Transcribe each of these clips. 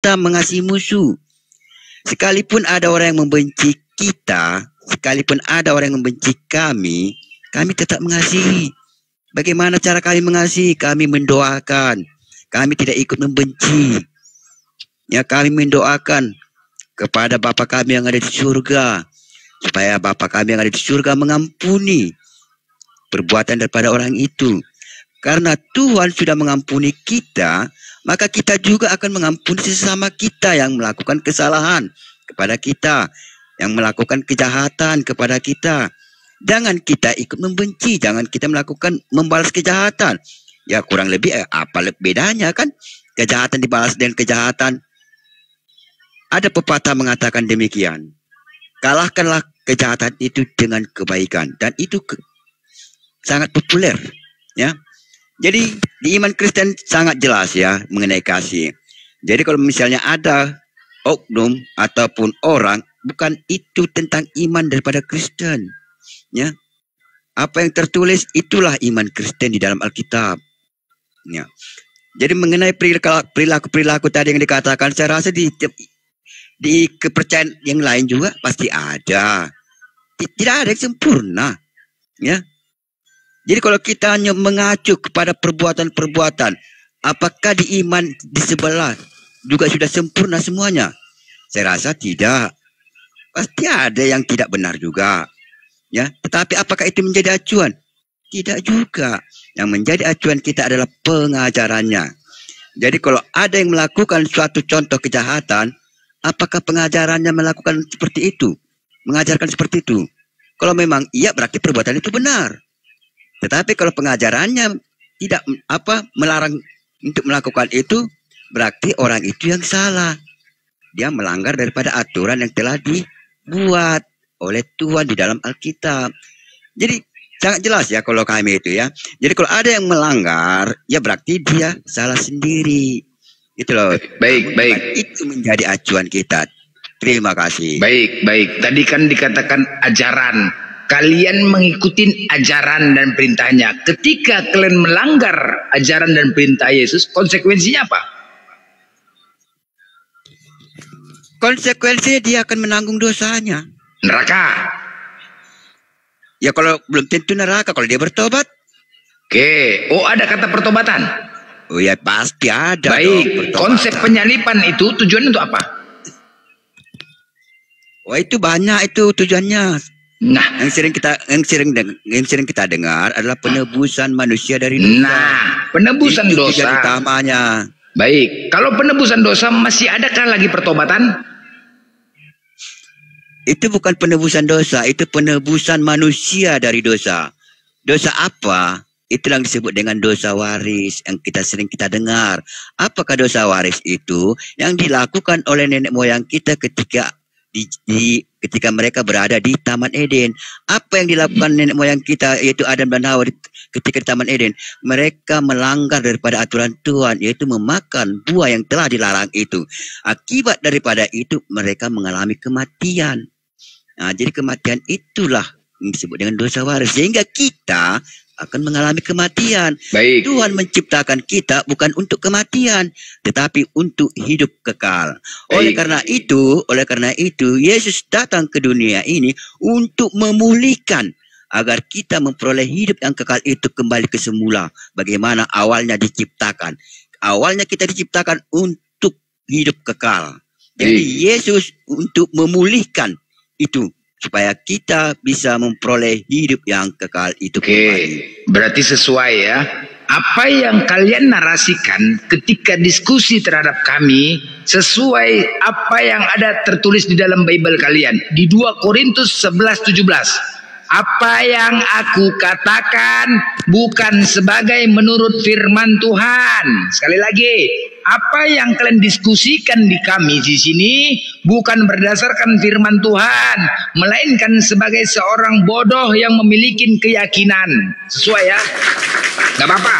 kita mengasihi musuh. Sekalipun ada orang yang membenci kita, sekalipun ada orang yang membenci kami tetap mengasihi. Bagaimana cara kami mengasihi? Kami mendoakan. Kami tidak ikut membenci. Ya, kami mendoakan kepada Bapa kami yang ada di surga, supaya Bapa kami yang ada di surga mengampuni perbuatan daripada orang itu. Karena Tuhan sudah mengampuni kita, maka kita juga akan mengampuni sesama kita yang melakukan kesalahan kepada kita, yang melakukan kejahatan kepada kita. Jangan kita ikut membenci, jangan kita melakukan membalas kejahatan. Ya, kurang lebih apa bedanya kan? Kejahatan dibalas dengan kejahatan. Ada pepatah mengatakan demikian. Kalahkanlah kejahatan itu dengan kebaikan, dan itu sangat populer, ya. Jadi di iman Kristen sangat jelas ya mengenai kasih. Jadi kalau misalnya ada oknum ataupun orang, bukan itu tentang iman daripada Kristen, ya. Apa yang tertulis itulah iman Kristen di dalam Alkitab, ya. Jadi mengenai perilaku tadi yang dikatakan, saya rasa di kepercayaan yang lain juga pasti ada. Tidak ada yang sempurna, ya. Jadi kalau kita hanya mengacu kepada perbuatan-perbuatan, apakah di iman di sebelah juga sudah sempurna semuanya? Saya rasa tidak. Pasti ada yang tidak benar juga, ya. Tetapi apakah itu menjadi acuan? Tidak juga. Yang menjadi acuan kita adalah pengajarannya. Jadi kalau ada yang melakukan suatu contoh kejahatan, apakah pengajarannya melakukan seperti itu? Mengajarkan seperti itu? Kalau memang iya, berarti perbuatan itu benar. Tetapi kalau pengajarannya tidak melarang untuk melakukan itu, berarti orang itu yang salah. Dia melanggar daripada aturan yang telah dibuat oleh Tuhan di dalam Alkitab. Jadi sangat jelas ya kalau kami itu ya. Jadi kalau ada yang melanggar, ya berarti dia salah sendiri. Itu loh. Baik. Itu menjadi acuan kita. Terima kasih. Baik. Tadi kan dikatakan ajaran. Kalian mengikuti ajaran dan perintahnya. Ketika kalian melanggar ajaran dan perintah Yesus, konsekuensinya apa? Konsekuensinya dia akan menanggung dosanya. Neraka. Ya kalau belum tentu neraka, kalau dia bertobat. Oke. Oh, ada kata pertobatan? Oh ya, pasti ada. Baik. Konsep penyalipan itu tujuan untuk apa? Oh, itu banyak itu tujuannya. Nah, yang sering kita dengar adalah penebusan manusia dari dosa. Nah, penebusan itu dosa. tujuan utamanya. Baik, kalau penebusan dosa masih adakah lagi pertobatan? Itu bukan penebusan dosa, itu penebusan manusia dari dosa. Dosa apa? Itulah yang disebut dengan dosa waris yang sering kita dengar. Apakah dosa waris itu? Yang dilakukan oleh nenek moyang kita ketika ketika mereka berada di Taman Eden. Apa yang dilakukan nenek moyang kita, yaitu Adam dan Hawa ketika di Taman Eden? Mereka melanggar daripada aturan Tuhan, yaitu memakan buah yang telah dilarang itu. Akibat daripada itu mereka mengalami kematian. Nah, jadi kematian itulah yang disebut dengan dosa waris, sehingga kita akan mengalami kematian. Baik. Tuhan menciptakan kita bukan untuk kematian, tetapi untuk hidup kekal. Oleh karena itu, Yesus datang ke dunia ini untuk memulihkan agar kita memperoleh hidup yang kekal itu kembali ke semula. Bagaimana awalnya diciptakan. Awalnya kita diciptakan untuk hidup kekal. Jadi Yesus untuk memulihkan itu, supaya kita bisa memperoleh hidup yang kekal itu kembali. Berarti sesuai ya. Apa yang kalian narasikan ketika diskusi terhadap kami sesuai apa yang ada tertulis di dalam Bible kalian. Di 2 Korintus 11:17. Apa yang aku katakan bukan sebagai menurut firman Tuhan. Sekali lagi, apa yang kalian diskusikan di kami di sini bukan berdasarkan firman Tuhan, melainkan sebagai seorang bodoh yang memiliki keyakinan. Sesuai ya? Gak apa-apa.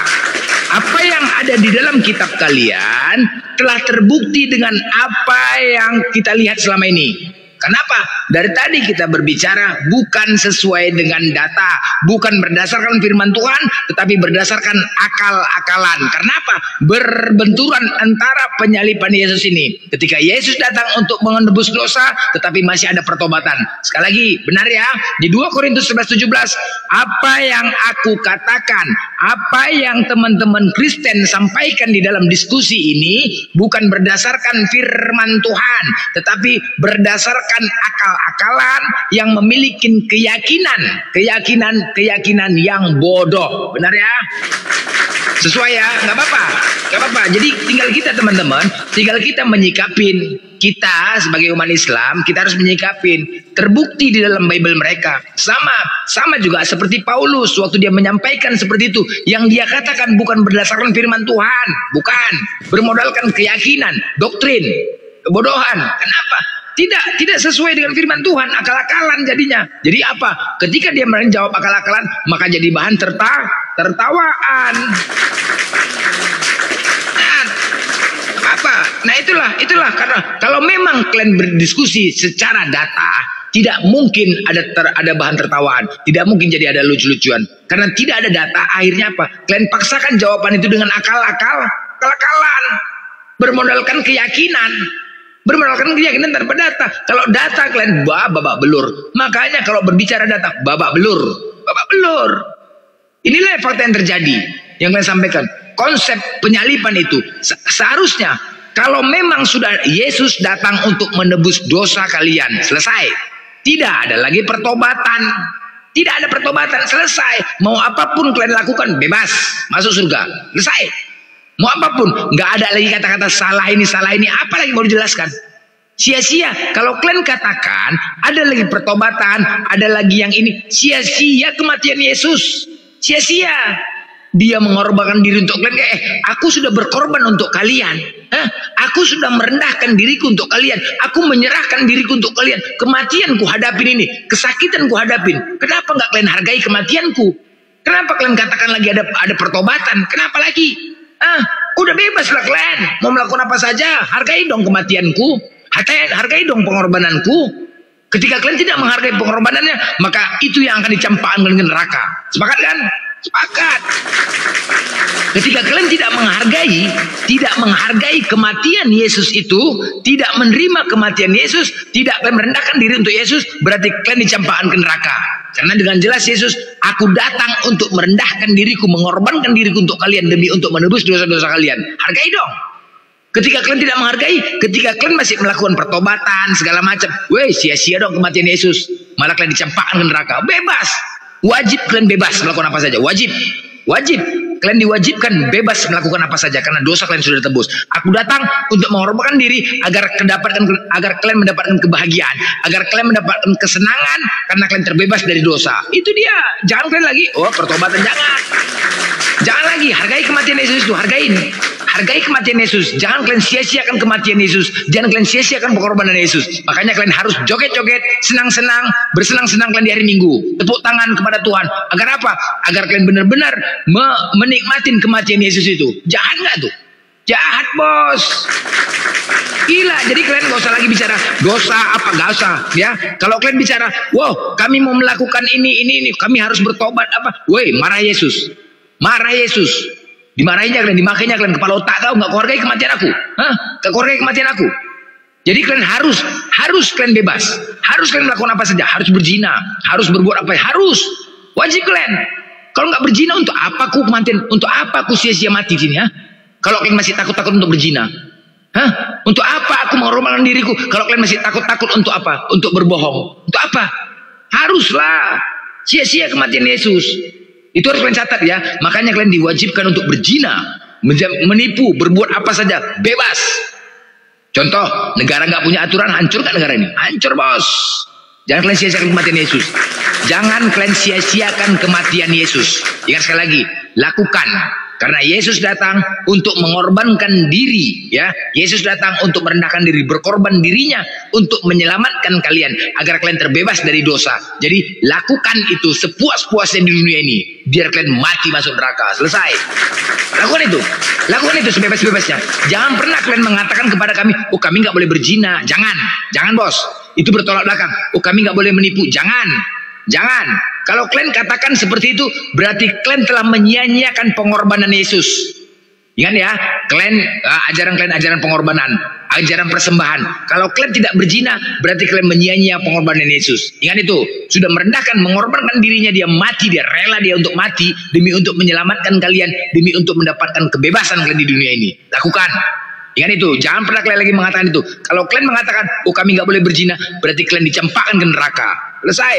Apa yang ada di dalam kitab kalian telah terbukti dengan apa yang kita lihat selama ini. Kenapa? Dari tadi kita berbicara bukan sesuai dengan data, bukan berdasarkan firman Tuhan, tetapi berdasarkan akal-akalan. Kenapa? Berbenturan antara penyaliban Yesus ini. Ketika Yesus datang untuk menebus dosa, tetapi masih ada pertobatan. Sekali lagi, benar ya? Di 2 Korintus 11:17, apa yang aku katakan, apa yang teman-teman Kristen sampaikan di dalam diskusi ini bukan berdasarkan firman Tuhan, tetapi berdasarkan akal-akalan yang memiliki keyakinan yang bodoh. Benar ya? Sesuai ya? Nggak apa-apa. Jadi tinggal kita teman-teman, tinggal kita menyikapin. Kita sebagai umat Islam, kita harus menyikapin. Terbukti di dalam Bible mereka. Sama juga seperti Paulus waktu dia menyampaikan seperti itu. Yang dia katakan bukan berdasarkan firman Tuhan, bukan. Bermodalkan keyakinan, doktrin, kebodohan. Kenapa? Tidak sesuai dengan firman Tuhan, akal-akalan jadinya. Jadi apa? Ketika dia menjawab akal-akalan, maka jadi bahan tertawaan. Nah itulah karena kalau memang kalian berdiskusi secara data, tidak mungkin ada bahan tertawaan, tidak mungkin jadi ada lucu-lucuan. Karena tidak ada data, akhirnya apa? Kalian paksakan jawaban itu dengan akal-akalan, bermodalkan keyakinan tanpa data. Kalau data kalian babak belur. Makanya kalau berbicara data babak belur. Inilah fakta yang terjadi yang kalian sampaikan. Konsep penyaliban itu seharusnya kalau memang sudah Yesus datang untuk menebus dosa kalian, selesai. Tidak ada lagi pertobatan. Tidak ada pertobatan, selesai. Mau apapun kalian lakukan bebas masuk surga, selesai. Mau apapun, nggak ada lagi kata-kata salah ini, apa lagi mau dijelaskan? Sia-sia. Kalau kalian katakan ada lagi pertobatan, ada lagi yang ini, sia-sia kematian Yesus. Sia-sia. Dia mengorbankan diri untuk kalian. Aku sudah berkorban untuk kalian. Aku sudah merendahkan diriku untuk kalian. Aku menyerahkan diriku untuk kalian. Kematian ku hadapin ini, kesakitan ku hadapin. Kenapa nggak kalian hargai kematianku? Kenapa kalian katakan lagi ada pertobatan? Kenapa lagi? Udah bebas lah kalian. Mau melakukan apa saja, hargai dong kematianku. Hargai dong pengorbananku. Ketika kalian tidak menghargai pengorbanannya, maka itu yang akan dicampakkan ke neraka. Sepakat kan? Sepakat. Ketika kalian tidak menghargai kematian Yesus itu, tidak menerima kematian Yesus, tidak merendahkan diri untuk Yesus, berarti kalian dicampakkan ke neraka. Karena dengan jelas Yesus, aku datang untuk merendahkan diriku, mengorbankan diriku untuk kalian demi untuk menebus dosa-dosa kalian. Hargai dong. Ketika kalian tidak menghargai, ketika kalian masih melakukan pertobatan segala macam, sia-sia dong kematian Yesus. Malah kalian dicampakkan ke neraka. Bebas. Wajib kalian bebas melakukan apa saja. Wajib. Kalian diwajibkan bebas melakukan apa saja karena dosa kalian sudah ditebus. Aku datang untuk mengorbankan diri agar kalian mendapatkan kebahagiaan, agar kalian mendapatkan kesenangan karena kalian terbebas dari dosa. Itu dia. Jangan kalian lagi pertobatan, jangan lagi. Hargai kematian Yesus itu, hargai kematian Yesus. Jangan kalian sia-siakan kematian Yesus. Jangan kalian sia-siakan pengorbanan Yesus. Makanya kalian harus joget-joget, senang-senang, bersenang-senang kalian di hari Minggu. Tepuk tangan kepada Tuhan. Agar apa? Agar kalian benar-benar menikmatin kematian Yesus itu. Jahat nggak tuh? Jahat, bos. Gila. Jadi kalian nggak usah lagi bicara dosa apa, nggak usah. Ya. Kalau kalian bicara, kami mau melakukan ini, kami harus bertobat apa? Marah Yesus. Dimarahinnya kalian, kepala otak tahu nggak menghargai kematian aku? Nggak menghargai kematian aku. Jadi kalian harus kalian bebas, harus kalian melakukan apa saja, harus berzina, harus berbuat apa, harus, wajib kalian. Kalau nggak berzina, untuk apa aku kematian? Untuk apa aku sia-sia mati di sini? Kalau kalian masih takut-takut untuk berzina, untuk apa aku mengorbankan diriku? Kalau kalian masih takut-takut untuk apa? Untuk berbohong, untuk apa? Haruslah, sia-sia kematian Yesus. Itu harus kalian catat ya. Makanya kalian diwajibkan untuk berzina, menipu, berbuat apa saja, bebas. Contoh, negara nggak punya aturan, hancur nggak negara ini? Hancur, bos. Jangan kalian sia-siakan kematian Yesus. Jangan kalian sia-siakan kematian Yesus. Ingat sekali lagi, lakukan. Karena Yesus datang untuk mengorbankan diri, ya. Yesus datang untuk merendahkan diri, berkorban dirinya untuk menyelamatkan kalian agar kalian terbebas dari dosa. Jadi lakukan itu sepuas-puasnya di dunia ini, biar kalian mati masuk neraka. Selesai. Lakukan itu sebebas-bebasnya. Jangan pernah kalian mengatakan kepada kami, kami nggak boleh berzina. Jangan bos. itu bertolak belakang. Oh, kami nggak boleh menipu. Jangan. Kalau kalian katakan seperti itu, berarti kalian telah menyia-nyiakan pengorbanan Yesus. Ingat ya, ajaran kalian ajaran pengorbanan, ajaran persembahan. Kalau kalian tidak berzina, berarti kalian menyia-nyiakan pengorbanan Yesus. Ingat itu, sudah merendahkan, mengorbankan dirinya, dia mati, dia rela dia untuk mati demi untuk menyelamatkan kalian, demi untuk mendapatkan kebebasan kalian di dunia ini. Lakukan. Ingat itu, jangan pernah kalian lagi mengatakan itu. Kalau kalian mengatakan, oh kami nggak boleh berzina, berarti kalian dicampakkan ke neraka. Selesai.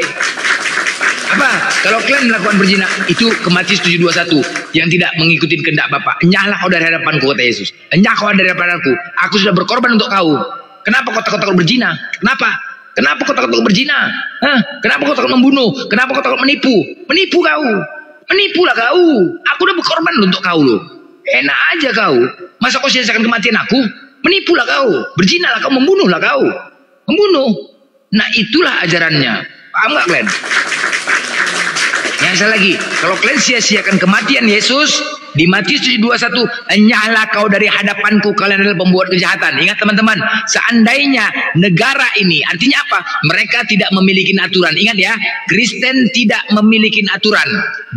Apa? Kalau kalian melakukan berzina, itu ke Matius 7:21 yang tidak mengikuti kehendak Bapa. Enyahlah kau dari hadapanku, kata Yesus. Enyah kau dari hadapanku. Aku sudah berkorban untuk kau. Kenapa kau takut berzina? Kenapa kau takut berzina? Kenapa kau takut membunuh? Kenapa kau takut menipu? Menipu kau. Menipulah kau. Aku udah berkorban untuk kau loh. Enak aja kau. Masa kau sia-siakan kematian aku? Menipulah kau. Berzinalah kau, membunuhlah kau. Membunuh. Nah itulah ajarannya. Paham gak kalian? Yang saya lagi, kalau kalian sia-siakan kematian Yesus di Matius 7:21, enyahlah kau dari hadapanku, kalian adalah pembuat kejahatan. Ingat teman-teman, seandainya negara ini, artinya apa? Mereka tidak memiliki aturan. Ingat ya, Kristen tidak memiliki aturan,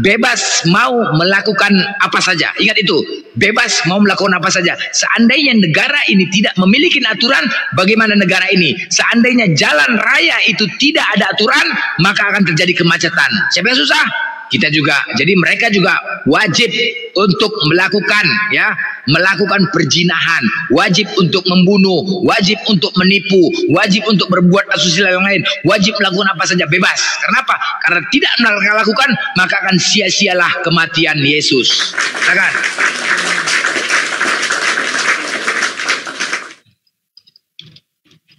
bebas mau melakukan apa saja. Ingat itu, bebas mau melakukan apa saja. Seandainya negara ini tidak memiliki aturan, bagaimana negara ini? Seandainya jalan raya itu tidak ada aturan, maka akan terjadi kemacetan. Siapa yang susah? Kita juga. Jadi mereka juga wajib untuk melakukan perzinahan, wajib untuk membunuh, wajib untuk menipu, wajib untuk berbuat asusila yang lain, wajib melakukan apa saja, bebas. Karena apa? Karena tidak mereka lakukan, maka akan sia-sialah kematian Yesus. Silakan.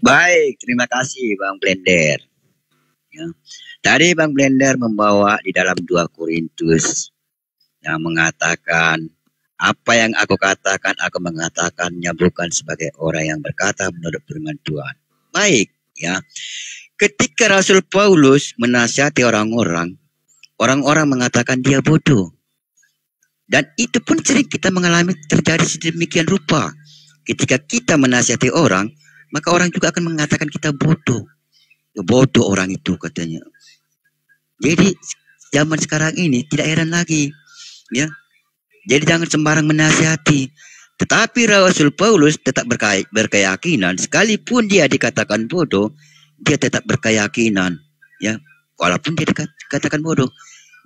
Baik, terima kasih Bang Blender. Ya. Tadi Bang Blender membawa di dalam 2 Korintus yang mengatakan, apa yang aku katakan, aku mengatakannya bukan sebagai orang yang berkata menurut firman Tuhan. Baik, ya. Ketika Rasul Paulus menasihati orang-orang mengatakan dia bodoh. Dan itu pun sering kita mengalami terjadi sedemikian rupa. Ketika kita menasihati orang, maka orang juga akan mengatakan kita bodoh. Bodoh orang itu katanya. Jadi zaman sekarang ini tidak heran lagi, ya. Jadi jangan sembarang menasihati. Tetapi Rasul Paulus tetap berkeyakinan, sekalipun dia dikatakan bodoh, dia tetap berkeyakinan, ya. Walaupun dia dikatakan bodoh,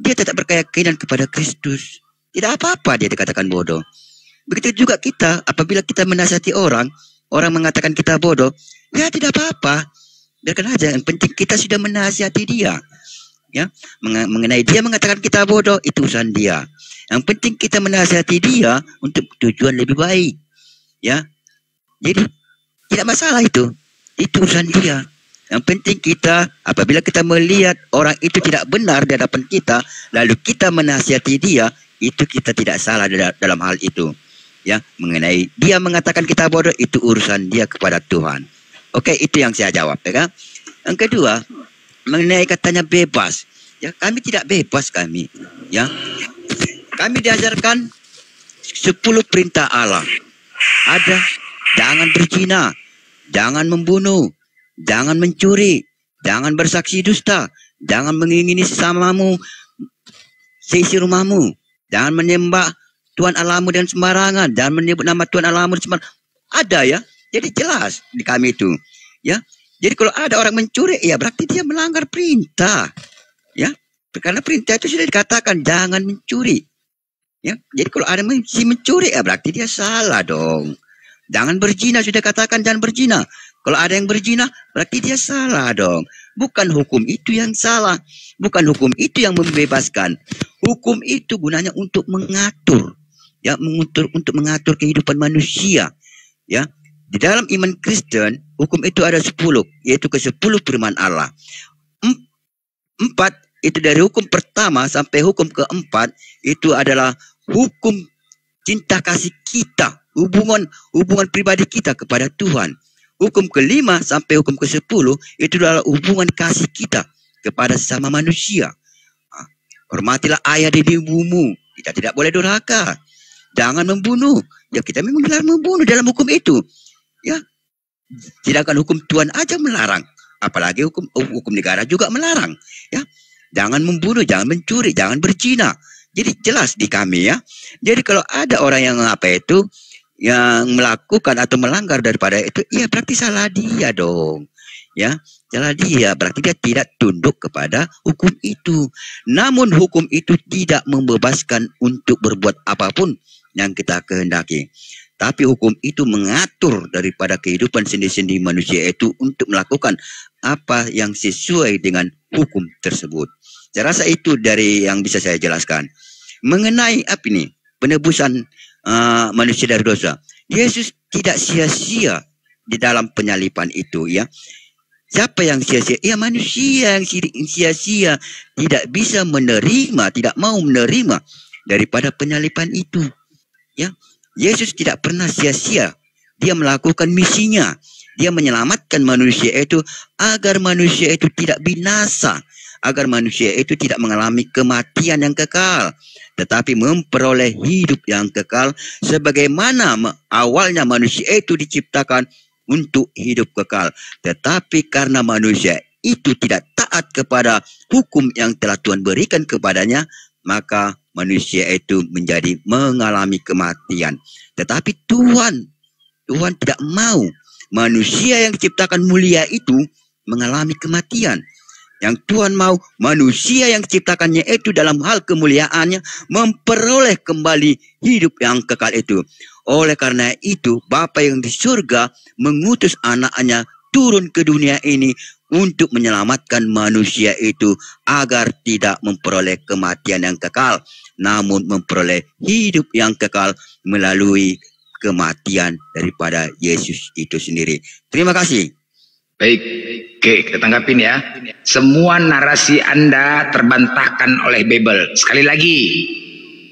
dia tetap berkeyakinan kepada Kristus. Tidak apa-apa dia dikatakan bodoh. Begitu juga kita, apabila kita menasihati orang mengatakan kita bodoh, ya tidak apa-apa. Biarkan aja, yang penting kita sudah menasihati dia. Ya, mengenai dia mengatakan kita bodoh, itu urusan dia. Yang penting kita menasihati dia untuk tujuan lebih baik. Ya. Jadi tidak masalah itu urusan dia. Yang penting kita, apabila kita melihat orang itu tidak benar di hadapan kita, lalu kita menasihati dia, itu kita tidak salah dalam hal itu. Ya, mengenai dia mengatakan kita bodoh, itu urusan dia kepada Tuhan. Oke, itu yang saya jawab, ya kan? Yang kedua, mengenai katanya bebas, ya kami tidak bebas kami, ya kami diajarkan 10 perintah Allah. Ada, jangan berzina, jangan membunuh, jangan mencuri, jangan bersaksi dusta, jangan mengingini sesamamu seisi rumahmu, jangan menyembah Tuhan Allahmu dan sembarangan, jangan menyebut nama Tuhan Allahmu dan sembarangan. Ada ya, jadi jelas di kami itu, ya. Jadi kalau ada orang mencuri, ya berarti dia melanggar perintah. Ya, karena perintah itu sudah dikatakan jangan mencuri. Ya, jadi kalau ada si mencuri, ya berarti dia salah dong. Jangan berzina, sudah katakan jangan berzina. Kalau ada yang berzina, berarti dia salah dong. Bukan hukum itu yang salah. Bukan hukum itu yang membebaskan. Hukum itu gunanya untuk mengatur. Ya, untuk mengatur kehidupan manusia. Ya. Di dalam iman Kristen, hukum itu ada 10, yaitu ke-10 firman Allah. 4, itu dari hukum pertama sampai hukum ke-4, itu adalah hukum cinta kasih kita, hubungan pribadi kita kepada Tuhan. Hukum ke-5 sampai hukum ke-10, itu adalah hubungan kasih kita kepada sesama manusia. Hormatilah ayah dan ibumu, kita tidak boleh durhaka. Jangan membunuh, ya kita memang dilarang membunuh dalam hukum itu. Ya, sedangkan hukum Tuhan aja melarang. Apalagi hukum negara juga melarang, ya. Jangan membunuh, jangan mencuri, jangan berzina. Jadi jelas di kami, ya. Jadi kalau ada orang yang yang melakukan atau melanggar daripada itu, ya berarti salah dia dong. Ya, salah dia, berarti dia tidak tunduk kepada hukum itu. Namun hukum itu tidak membebaskan untuk berbuat apapun yang kita kehendaki. Tapi hukum itu mengatur daripada kehidupan sendi-sendi manusia itu untuk melakukan apa yang sesuai dengan hukum tersebut. Saya rasa itu dari yang bisa saya jelaskan. Mengenai apa ini? Penebusan manusia dari dosa. Yesus tidak sia-sia di dalam penyalipan itu, ya. Siapa yang sia-sia? Ya, manusia yang sia-sia, tidak bisa menerima, tidak mau menerima daripada penyalipan itu. Ya, Yesus tidak pernah sia-sia. Dia melakukan misinya. Dia menyelamatkan manusia itu agar manusia itu tidak binasa, agar manusia itu tidak mengalami kematian yang kekal, tetapi memperoleh hidup yang kekal, sebagaimana awalnya manusia itu diciptakan untuk hidup kekal. Tetapi karena manusia itu tidak taat kepada hukum yang telah Tuhan berikan kepadanya, maka manusia itu mengalami kematian. Tetapi Tuhan tidak mau manusia yang diciptakan mulia itu mengalami kematian. Yang Tuhan mau manusia yang diciptakannya itu dalam hal kemuliaannya memperoleh kembali hidup yang kekal itu. Oleh karena itu, Bapa yang di surga mengutus anaknya turun ke dunia ini untuk menyelamatkan manusia itu agar tidak memperoleh kematian yang kekal, namun memperoleh hidup yang kekal melalui kematian daripada Yesus itu sendiri. Terima kasih. Baik, oke, kita tanggapin ya. Semua narasi Anda terbantahkan oleh Bible. Sekali lagi,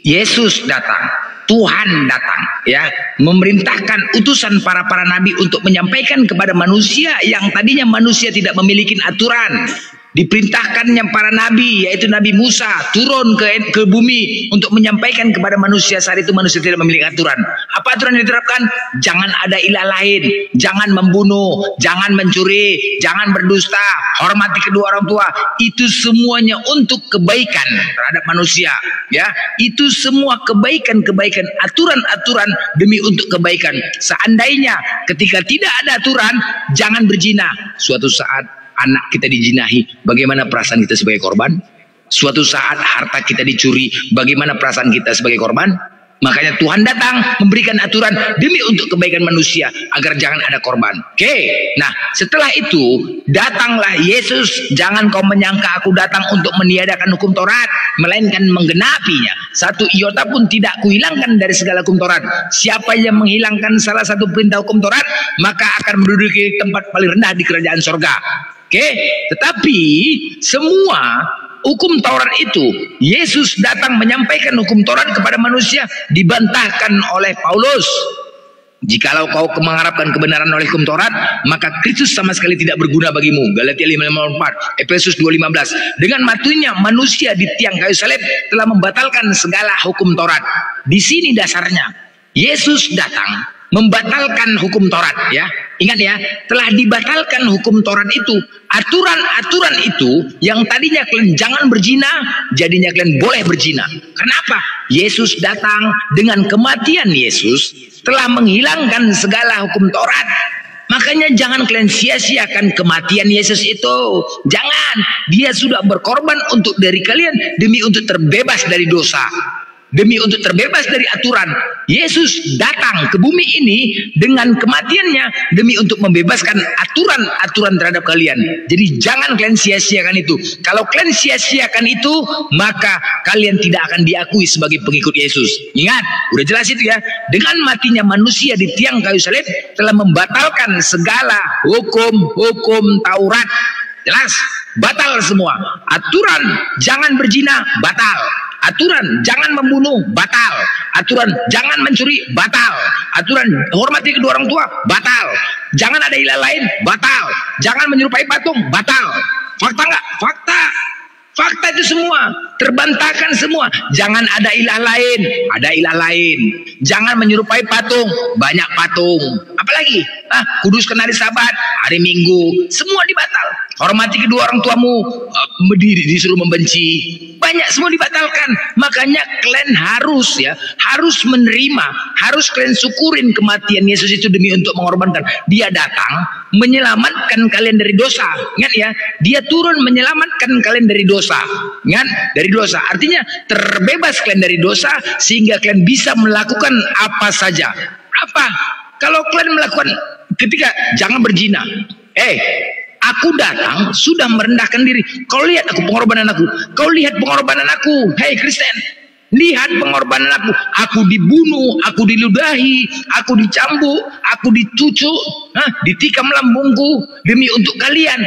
Yesus datang, Tuhan datang, ya, memerintahkan utusan para nabi untuk menyampaikan kepada manusia yang tadinya manusia tidak memiliki aturan. Diperintahkannya para nabi, yaitu Nabi Musa, turun ke bumi untuk menyampaikan kepada manusia. Saat itu manusia tidak memiliki aturan. Apa aturan yang diterapkan? Jangan ada ilah lain, jangan membunuh, jangan mencuri, jangan berdusta, hormati kedua orang tua. Itu semuanya untuk kebaikan terhadap manusia, ya. Itu semua kebaikan-kebaikan, aturan-aturan demi untuk kebaikan. Seandainya ketika tidak ada aturan, jangan berzina. Suatu saat anak kita dijinahi, bagaimana perasaan kita sebagai korban? Suatu saat harta kita dicuri, bagaimana perasaan kita sebagai korban? Makanya Tuhan datang memberikan aturan demi untuk kebaikan manusia agar jangan ada korban. Oke, nah setelah itu datanglah Yesus. Jangan kau menyangka aku datang untuk meniadakan hukum Taurat, melainkan menggenapinya. Satu iota pun tidak kuhilangkan dari segala hukum Taurat. Siapa yang menghilangkan salah satu perintah hukum Taurat, maka akan menduduki tempat paling rendah di kerajaan sorga. Oke, tetapi semua hukum Taurat itu, Yesus datang menyampaikan hukum Taurat kepada manusia, dibantahkan oleh Paulus. Jikalau kau mengharapkan kebenaran oleh hukum Taurat, maka Kristus sama sekali tidak berguna bagimu. Galatia 5:4, Efesus 2:15. Dengan matinya manusia di tiang kayu salib telah membatalkan segala hukum Taurat. Di sini dasarnya Yesus datang membatalkan hukum Taurat, ya. Ingat ya, telah dibatalkan hukum Taurat itu. Aturan-aturan itu yang tadinya kalian jangan berzina, jadinya kalian boleh berzina. Kenapa? Yesus datang, dengan kematian Yesus telah menghilangkan segala hukum Taurat. Makanya jangan kalian sia-siakan kematian Yesus itu. Jangan, dia sudah berkorban untuk dari kalian demi untuk terbebas dari dosa, demi untuk terbebas dari aturan. Yesus datang ke bumi ini dengan kematiannya demi untuk membebaskan aturan-aturan terhadap kalian. Jadi jangan kalian sia-siakan itu. Kalau kalian sia-siakan itu, maka kalian tidak akan diakui sebagai pengikut Yesus. Ingat, udah jelas itu ya. Dengan matinya manusia di tiang kayu salib telah membatalkan segala hukum-hukum Taurat. Jelas, batal semua. Aturan jangan berzina, batal. Aturan jangan membunuh, batal. Aturan jangan mencuri, batal. Aturan hormati kedua orang tua, batal. Jangan ada ilah lain, batal. Jangan menyerupai patung, batal. Fakta nggak? Fakta. Fakta itu semua terbantahkan semua. Jangan ada ilah lain, ada ilah lain. Jangan menyerupai patung, banyak patung. Apalagi kuduskan hari Sabat, hari Minggu, semua dibatal. Hormati kedua orang tuamu, disuruh membenci. Banyak semua dibatalkan. Makanya kalian harus menerima, harus kalian syukurin kematian Yesus itu demi untuk mengorbankan. Dia datang menyelamatkan kalian dari dosa. Ingat ya, dia turun menyelamatkan kalian dari dosa. Ingat, dari dosa. Artinya terbebas kalian dari dosa sehingga kalian bisa melakukan apa saja. Apa? Kalau kalian melakukan ketika jangan berzina. Aku datang sudah merendahkan diri. Kau lihat aku pengorbanan aku. Kau lihat pengorbanan aku. Hei Kristen, lihat pengorbanan aku. Aku dibunuh, aku diludahi, aku dicambuk, aku dicucuk, ditikam lambungku demi untuk kalian.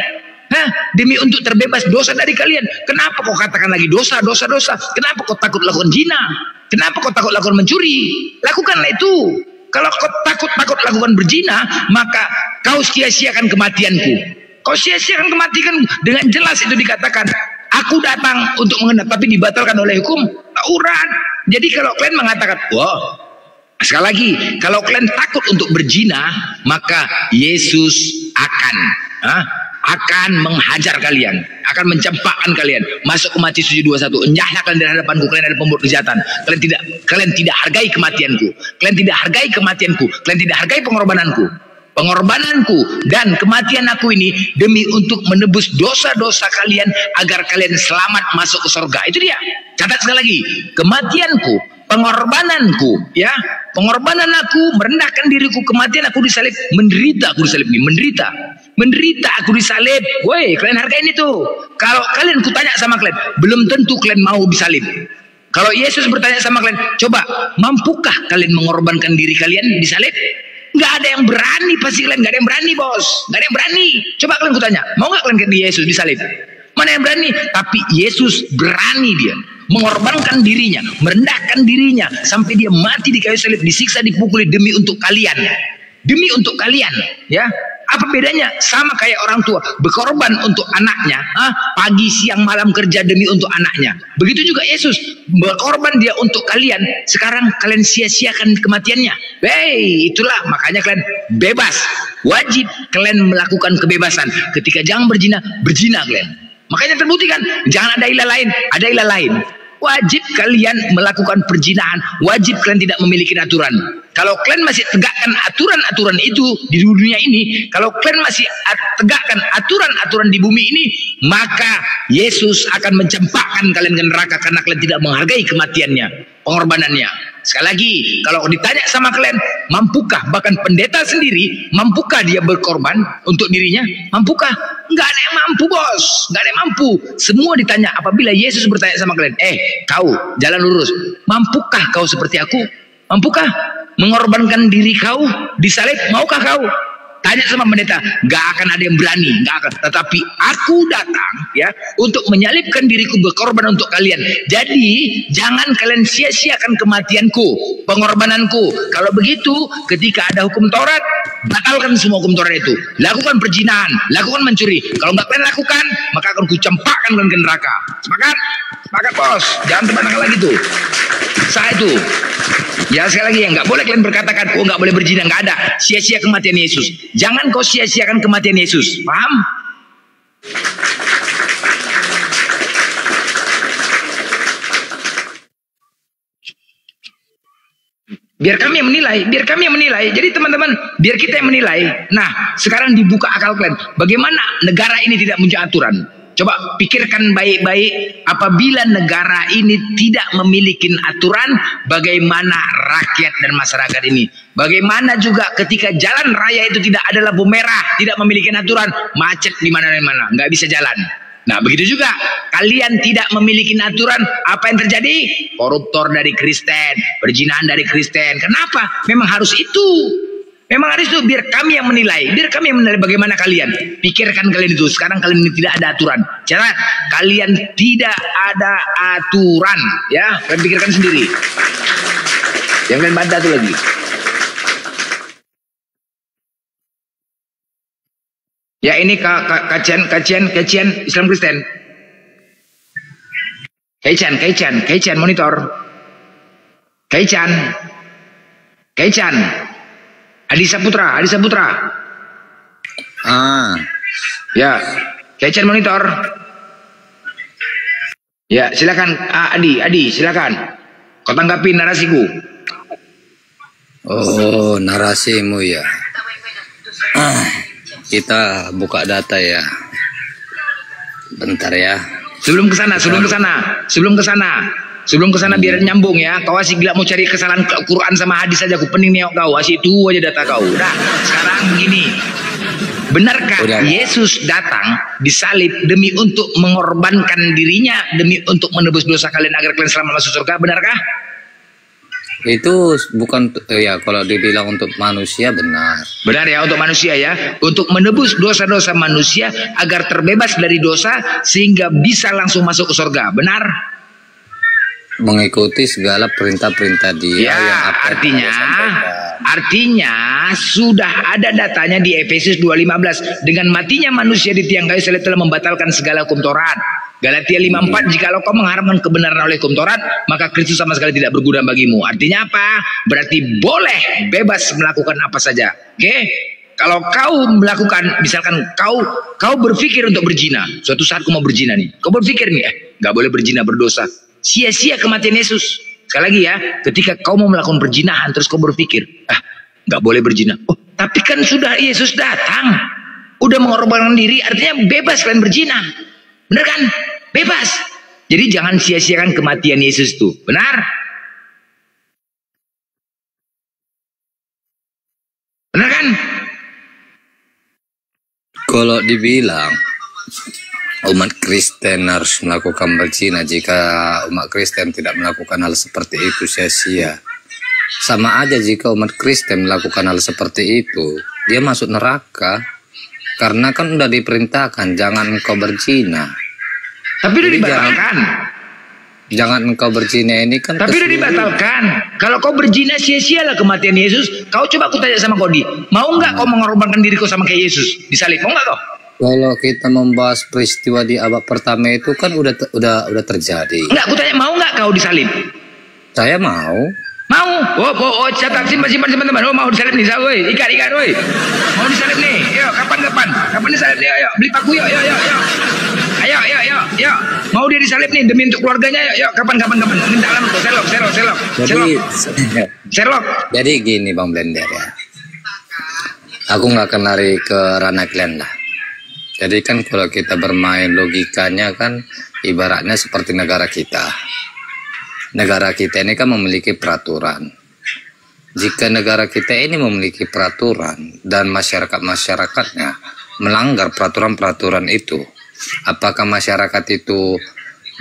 Demi untuk terbebas dosa dari kalian. Kenapa kau katakan lagi dosa? Kenapa kau takut lakukan zina? Kenapa kau takut lakukan mencuri? Lakukanlah itu. Kalau kau takut lakukan berzina, maka kau sia-siakan kematianku. Kau sia-siakan kematian. Dengan jelas itu dikatakan, aku datang untuk mengenal, tapi dibatalkan oleh hukum Taurat. Jadi kalau kalian mengatakan, sekali lagi, kalau kalian takut untuk berzina, maka Yesus akan menghajar kalian, akan mencampakkan kalian. Masuk ke Matius 7:21. Enyahlah kalian dari hadapanku, kalian adalah pembuat kejahatan. Kalian tidak hargai kematianku. Kalian tidak hargai kematianku. Kalian tidak hargai pengorbananku. Pengorbananku dan kematian aku ini demi untuk menebus dosa-dosa kalian agar kalian selamat masuk ke surga. Itu dia. Catat sekali lagi, kematianku, pengorbananku, ya, pengorbanan aku, merendahkan diriku, kematian aku disalib, menderita aku disalib, menderita aku disalib. Woi, kalian hargain itu. Kalau kalian kutanya sama kalian, belum tentu kalian mau disalib. Kalau Yesus bertanya sama kalian, coba, mampukah kalian mengorbankan diri kalian disalib? Nggak ada yang berani, pasti kalian nggak ada yang berani, bos. Nggak ada yang berani. Coba kalian kutanya, mau nggak kalian kayak Yesus disalib? Mana yang berani? Tapi Yesus berani, dia mengorbankan dirinya, merendahkan dirinya sampai dia mati di kayu salib, disiksa, dipukuli demi untuk kalian, ya. Apa bedanya? Sama kayak orang tua berkorban untuk anaknya, pagi siang malam kerja demi untuk anaknya. Begitu juga Yesus berkorban dia untuk kalian. Sekarang kalian sia-siakan kematiannya. Itulah makanya kalian bebas. Wajib kalian melakukan kebebasan. Ketika jangan berzina kalian. Makanya terbuktikan, jangan ada ilah lain. Wajib kalian melakukan perzinahan. Wajib kalian tidak memiliki aturan. Kalau kalian masih tegakkan aturan-aturan itu di dunia ini, kalau kalian masih tegakkan aturan-aturan di bumi ini, maka Yesus akan mencampakkan kalian ke neraka karena kalian tidak menghargai kematiannya, pengorbanannya. Sekali lagi, kalau ditanya sama kalian, mampukah, bahkan pendeta sendiri, mampukah dia berkorban untuk dirinya? Mampukah? Nggak ada yang mampu, bos. Nggak ada yang mampu. Semua ditanya. Apabila Yesus bertanya sama kalian, kau jalan lurus, mampukah kau seperti aku? Mampukah mengorbankan diri kau disalib? Maukah kau? Tanya sama pendeta, nggak akan ada yang berani, nggak akan. Tetapi aku datang, ya, untuk menyalibkan diriku, berkorban untuk kalian. Jadi jangan kalian sia-siakan kematianku, pengorbananku. Kalau begitu, ketika ada hukum Taurat, batalkan semua hukum Taurat itu. Lakukan perzinahan, lakukan mencuri. Kalau nggak kalian lakukan, maka akan kucampakkan kalian ke neraka. Sepakat? Sepakat, bos. Jangan terbantang lagi tuh. Sah itu. Ya, sekali lagi, ya, nggak boleh kalian berkatakan, nggak boleh berzina, nggak ada. Sia-sia kematian Yesus. Jangan kau sia-siakan kematian Yesus. Paham? Biar kami yang menilai. Jadi teman-teman, biar kita yang menilai. Nah, sekarang dibuka akal kalian. Bagaimana negara ini tidak punya aturan? Coba pikirkan baik-baik, apabila negara ini tidak memiliki aturan, bagaimana rakyat dan masyarakat ini? Bagaimana juga ketika jalan raya itu tidak ada lampu merah, tidak memiliki aturan, macet di mana-mana, nggak bisa jalan. Nah, begitu juga kalian tidak memiliki aturan, apa yang terjadi? Koruptor dari Kristen, perzinahan dari Kristen. Kenapa? Memang harus itu. Biar kami yang menilai. Bagaimana kalian. Pikirkan kalian itu. Sekarang kalian ini tidak ada aturan. Cara kalian tidak ada aturan, ya. Kalian pikirkan sendiri. Yang kalian bantah itu lagi. Ya, ini kajian Islam Kristen. Kajian monitor. Kajian. Adi Saputra. Ya, Capture monitor. Ya, silakan Adi, silakan. Kau tanggapi narasiku. Oh, narasimu ya. Kita buka data ya. Bentar ya. Sebelum ke sana biar nyambung ya. Kau asik gila mau cari kesalahan Quran sama hadis aja, aku pening nih kau. Asik itu aja data kau. Nah, sekarang gini. Benarkah Yesus datang disalib demi untuk mengorbankan dirinya, demi untuk menebus dosa kalian agar kalian selamat masuk surga? Benarkah? Itu bukan ya, kalau dibilang untuk manusia benar. Benar ya, untuk manusia ya, untuk menebus dosa-dosa manusia agar terbebas dari dosa sehingga bisa langsung masuk ke surga. Benar? Mengikuti segala perintah-perintah Dia ya, yang artinya sudah ada datanya di Efesus 2:15. Dengan matinya manusia di tiang kayu salib telah membatalkan segala hukum Taurat. Galatia 5:4, jikalau kau mengharapkan kebenaran oleh hukum Taurat, maka Kristus sama sekali tidak berguna bagimu. Artinya apa? Berarti boleh bebas melakukan apa saja. Oke? Kalau kau melakukan, misalkan kau berpikir untuk berzina, suatu saat kau mau berzina nih, kau berpikir nih, nggak boleh berzina, berdosa. Sia-sia kematian Yesus. Sekali lagi ya, ketika kau mau melakukan perzinahan terus kau berpikir, nggak boleh berzina. Oh, tapi kan sudah Yesus datang, udah mengorbankan diri, artinya bebas kalian berzina. Benar kan? Bebas. Jadi jangan sia-siakan kematian Yesus tuh. Benar? Benar kan? Kalau dibilang umat Kristen harus melakukan berzina, jika umat Kristen tidak melakukan hal seperti itu sia-sia. Sama aja jika umat Kristen melakukan hal seperti itu, dia masuk neraka. Karena kan udah diperintahkan jangan engkau berzina. Tapi udah dibatalkan. Jangan engkau berzina ini kan. Tapi udah dibatalkan. Kalau kau berzina sia-sialah kematian Yesus. Kau coba aku tanya sama Kodi, mau nggak kau mengorbankan diri kau sama kayak Yesus disalib? Mau nggak kau? Kalau kita membahas peristiwa di abad pertama itu kan udah terjadi. Enggak, aku tanya mau nggak kau disalib? Saya mau. Mau? Oh, catat simpan teman-teman. Oh, mau disalib nih, woi. Ikan, woi. Mau disalib nih. Yo, kapan? Kapan disalib nih? Ayo, beli paku yuk. Ayo. Mau dia disalib nih demi untuk keluarganya. Yuk. Kapan? Ini dalam tuh, Sherlock. Jadi gini Bang Blender ya. Aku nggak akan lari ke ranah kalian lah. Jadi kan kalau kita bermain logikanya kan ibaratnya seperti negara kita. Negara kita ini kan memiliki peraturan. Jika negara kita ini memiliki peraturan dan masyarakat-masyarakatnya melanggar peraturan-peraturan itu, apakah masyarakat itu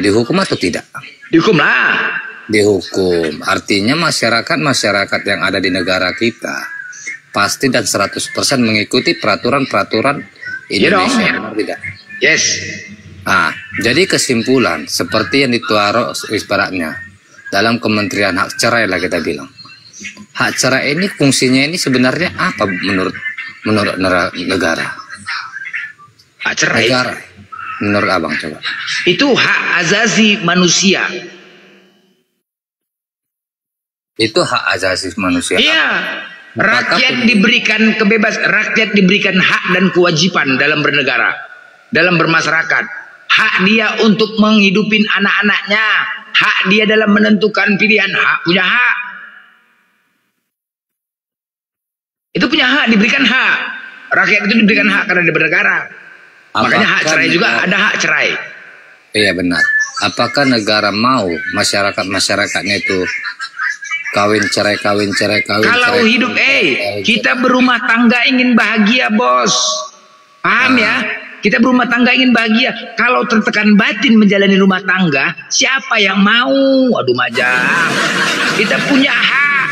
dihukum atau tidak? Dihukum lah. Dihukum. Artinya masyarakat-masyarakat yang ada di negara kita pasti dan 100% mengikuti peraturan-peraturan Indonesia. Benar tidak? Yes. Nah, jadi kesimpulan seperti yang dituaro ibaratnya dalam Kementerian Hak Cerai lah kita bilang. Hak cerai ini fungsinya ini sebenarnya apa menurut negara? Hak cerai. Negara. Menurut Abang coba. Itu hak asasi manusia. Itu hak asasi manusia. Iya. Rakyat diberikan rakyat diberikan hak dan kewajiban dalam bernegara, dalam bermasyarakat. Hak dia untuk menghidupin anak-anaknya, hak dia dalam menentukan pilihan, punya hak. Itu punya hak, diberikan hak. Rakyat itu diberikan hak karena dia bernegara. Makanya hak cerai juga ada hak cerai. Iya benar. Apakah negara mau masyarakatnya itu kawin cerai? Kalau hidup, kita berumah tangga ingin bahagia, bos. Paham ya? Kita berumah tangga ingin bahagia. Kalau tertekan batin menjalani rumah tangga, siapa yang mau? Aduh majang. Kita punya hak.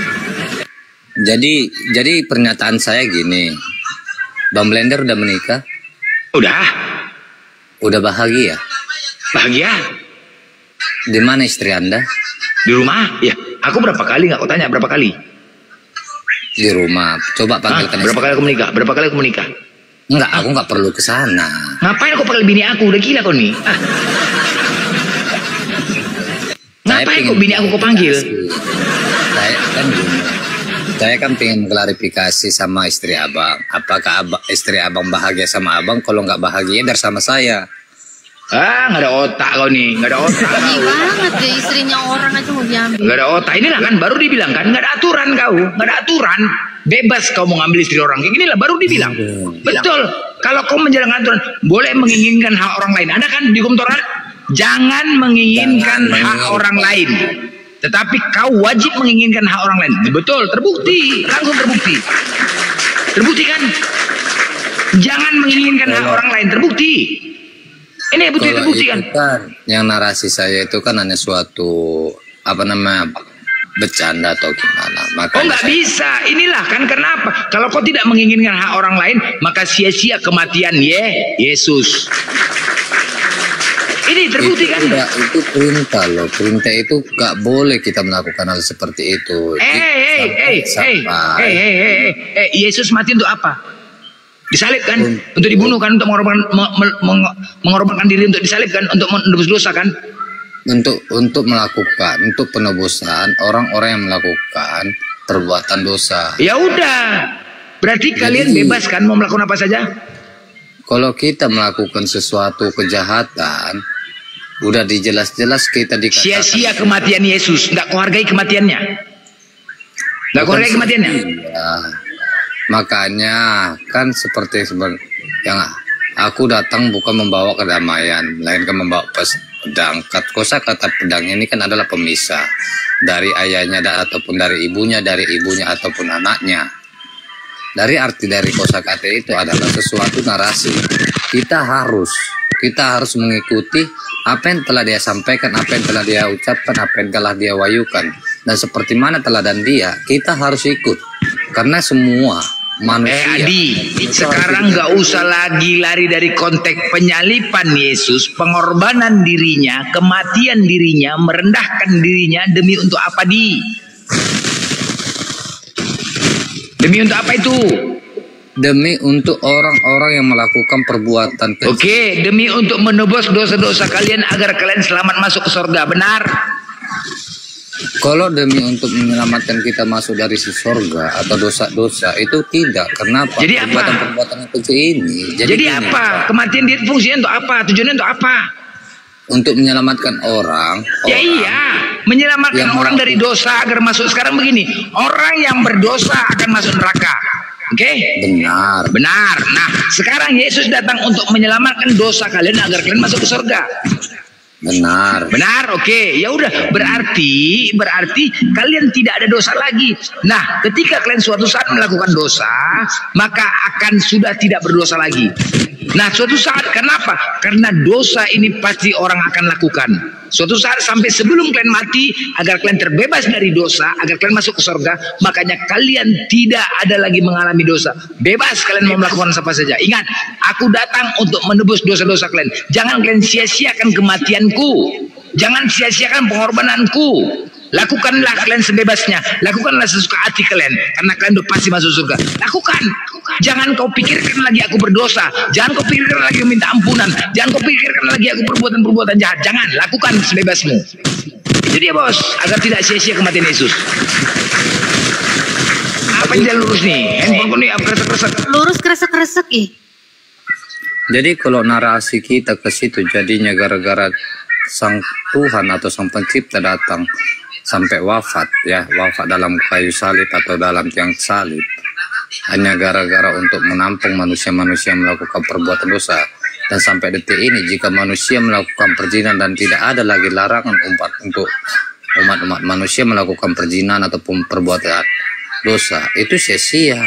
Jadi pernyataan saya gini, Bang Blender udah menikah? Udah. Udah bahagia? Bahagia. Di mana istri Anda? Di rumah. Ya, aku berapa kali nggak kau tanya berapa kali? Di rumah. Coba panggilkan. Berapa kali aku menikah? Enggak, aku nggak perlu ke sana. Ngapain aku panggil bini aku? Udah gila kau nih. Ngapain kok bini aku kau panggil? Saya kan gini. Saya kan pengen klarifikasi sama istri abang. Apakah istri abang bahagia sama abang? Kalau nggak bahagia biar sama saya. Nggak ada otak kau nih, nggak ada otak Ini kau. banget ya, istrinya orang aja mau diambil. Nggak ada otak. Inilah kan baru dibilang kan, nggak ada aturan kau, nggak ada aturan. Bebas kau mau ngambil istri orang. Kayak ginilah baru dibilang. Betul. Kalau kau menjalankan aturan, boleh menginginkan hak orang lain. Ada kan di hukum Taurat? Jangan menginginkan hak orang lain. Tetapi kau wajib menginginkan hak orang lain. Betul, terbukti, langsung terbukti. Terbukti kan? Jangan menginginkan hak orang lain, terbukti. Ini betul Kalau terbukti itu kan? kan yang narasi saya itu kan hanya suatu apa namanya bercanda atau gimana. Oh Makanya nggak bisa, inilah kan kenapa? Kalau kau tidak menginginkan hak orang lain, maka sia-sia kematian Yesus. Ini terbukti kan? Itu perintah loh. Perintah itu nggak boleh kita melakukan hal seperti itu. Yesus mati untuk apa? Disalib kan? Untuk dibunuh kan? Untuk mengorbankan diri untuk disalib kan? Untuk menebus dosa kan? Untuk melakukan, untuk penebusan orang-orang yang melakukan perbuatan dosa. Ya udah, berarti kalian bebas kan mau melakukan apa saja? Kalau kita melakukan sesuatu kejahatan, udah dijelas-jelas kita dikatakan sia-sia kematian Yesus, nggak kau hargai kematiannya, nggak kau hargai kematiannya. Ya, makanya kan seperti yang aku datang bukan membawa kedamaian, melainkan membawa pedang. Kata pedang ini kan adalah pemisah dari ayahnya ataupun dari ibunya ataupun anaknya. Dari arti dari kosakata itu adalah sesuatu narasi. Kita harus mengikuti apa yang telah dia sampaikan, apa yang telah dia ucapkan, apa yang telah dia wayukan. Dan seperti mana teladan dia, kita harus ikut. Karena semua manusia. Adi, sekarang nggak usah lagi lari dari konteks penyalipan Yesus, pengorbanan dirinya, kematian dirinya, merendahkan dirinya demi untuk apa Demi untuk apa itu? Demi untuk orang-orang yang melakukan perbuatan keji. Oke, demi untuk menebus dosa-dosa kalian agar kalian selamat masuk ke surga, benar? Kalau demi untuk menyelamatkan kita masuk dari surga atau dosa-dosa itu tidak. Kenapa? Jadi apa? Perbuatan keji ini. Jadi apa? Kematian dia fungsinya untuk apa? Tujuannya untuk apa? Untuk menyelamatkan orang. Ya iya, menyelamatkan orang dari dosa agar masuk. Sekarang begini, orang yang berdosa akan masuk neraka. Oke? Benar. Benar. Nah, sekarang Yesus datang untuk menyelamatkan dosa kalian agar kalian masuk ke surga. Benar. Benar, oke. Ya udah, berarti kalian tidak ada dosa lagi. Nah, ketika kalian suatu saat melakukan dosa, maka akan sudah tidak berdosa lagi. Nah, suatu saat kenapa? Karena dosa ini pasti orang akan lakukan. Suatu saat sampai sebelum kalian mati, agar kalian terbebas dari dosa, agar kalian masuk ke surga, makanya kalian tidak ada lagi mengalami dosa. Bebas kalian mau melakukan apa saja. Ingat, aku datang untuk menebus dosa-dosa kalian. Jangan kalian sia-siakan kematianku. Jangan sia-siakan pengorbananku. Lakukanlah kalian sebebasnya. Lakukanlah sesuka hati kalian. Karena kalian udah pasti masuk surga. Lakukan. Jangan kau pikirkan lagi aku berdosa. Jangan kau pikirkan lagi minta ampunan. Jangan kau pikirkan lagi aku perbuatan-perbuatan jahat. Jangan. Lakukan sebebasmu. Jadi ya bos, agar tidak sia-sia kematian Yesus. Apa yang jalan lurus nih? Handphone ini apa kresek-kresek? Lurus kresek-kresek ih. Jadi kalau narasi kita ke situ jadinya gara-gara sang Tuhan atau sang pencipta datang sampai wafat dalam kayu salib atau dalam tiang salib hanya gara-gara untuk menampung manusia-manusia yang melakukan perbuatan dosa. Dan sampai detik ini jika manusia melakukan perzinahan dan tidak ada lagi larangan untuk umat-umat manusia melakukan perzinahan ataupun perbuatan dosa, itu sia-sia.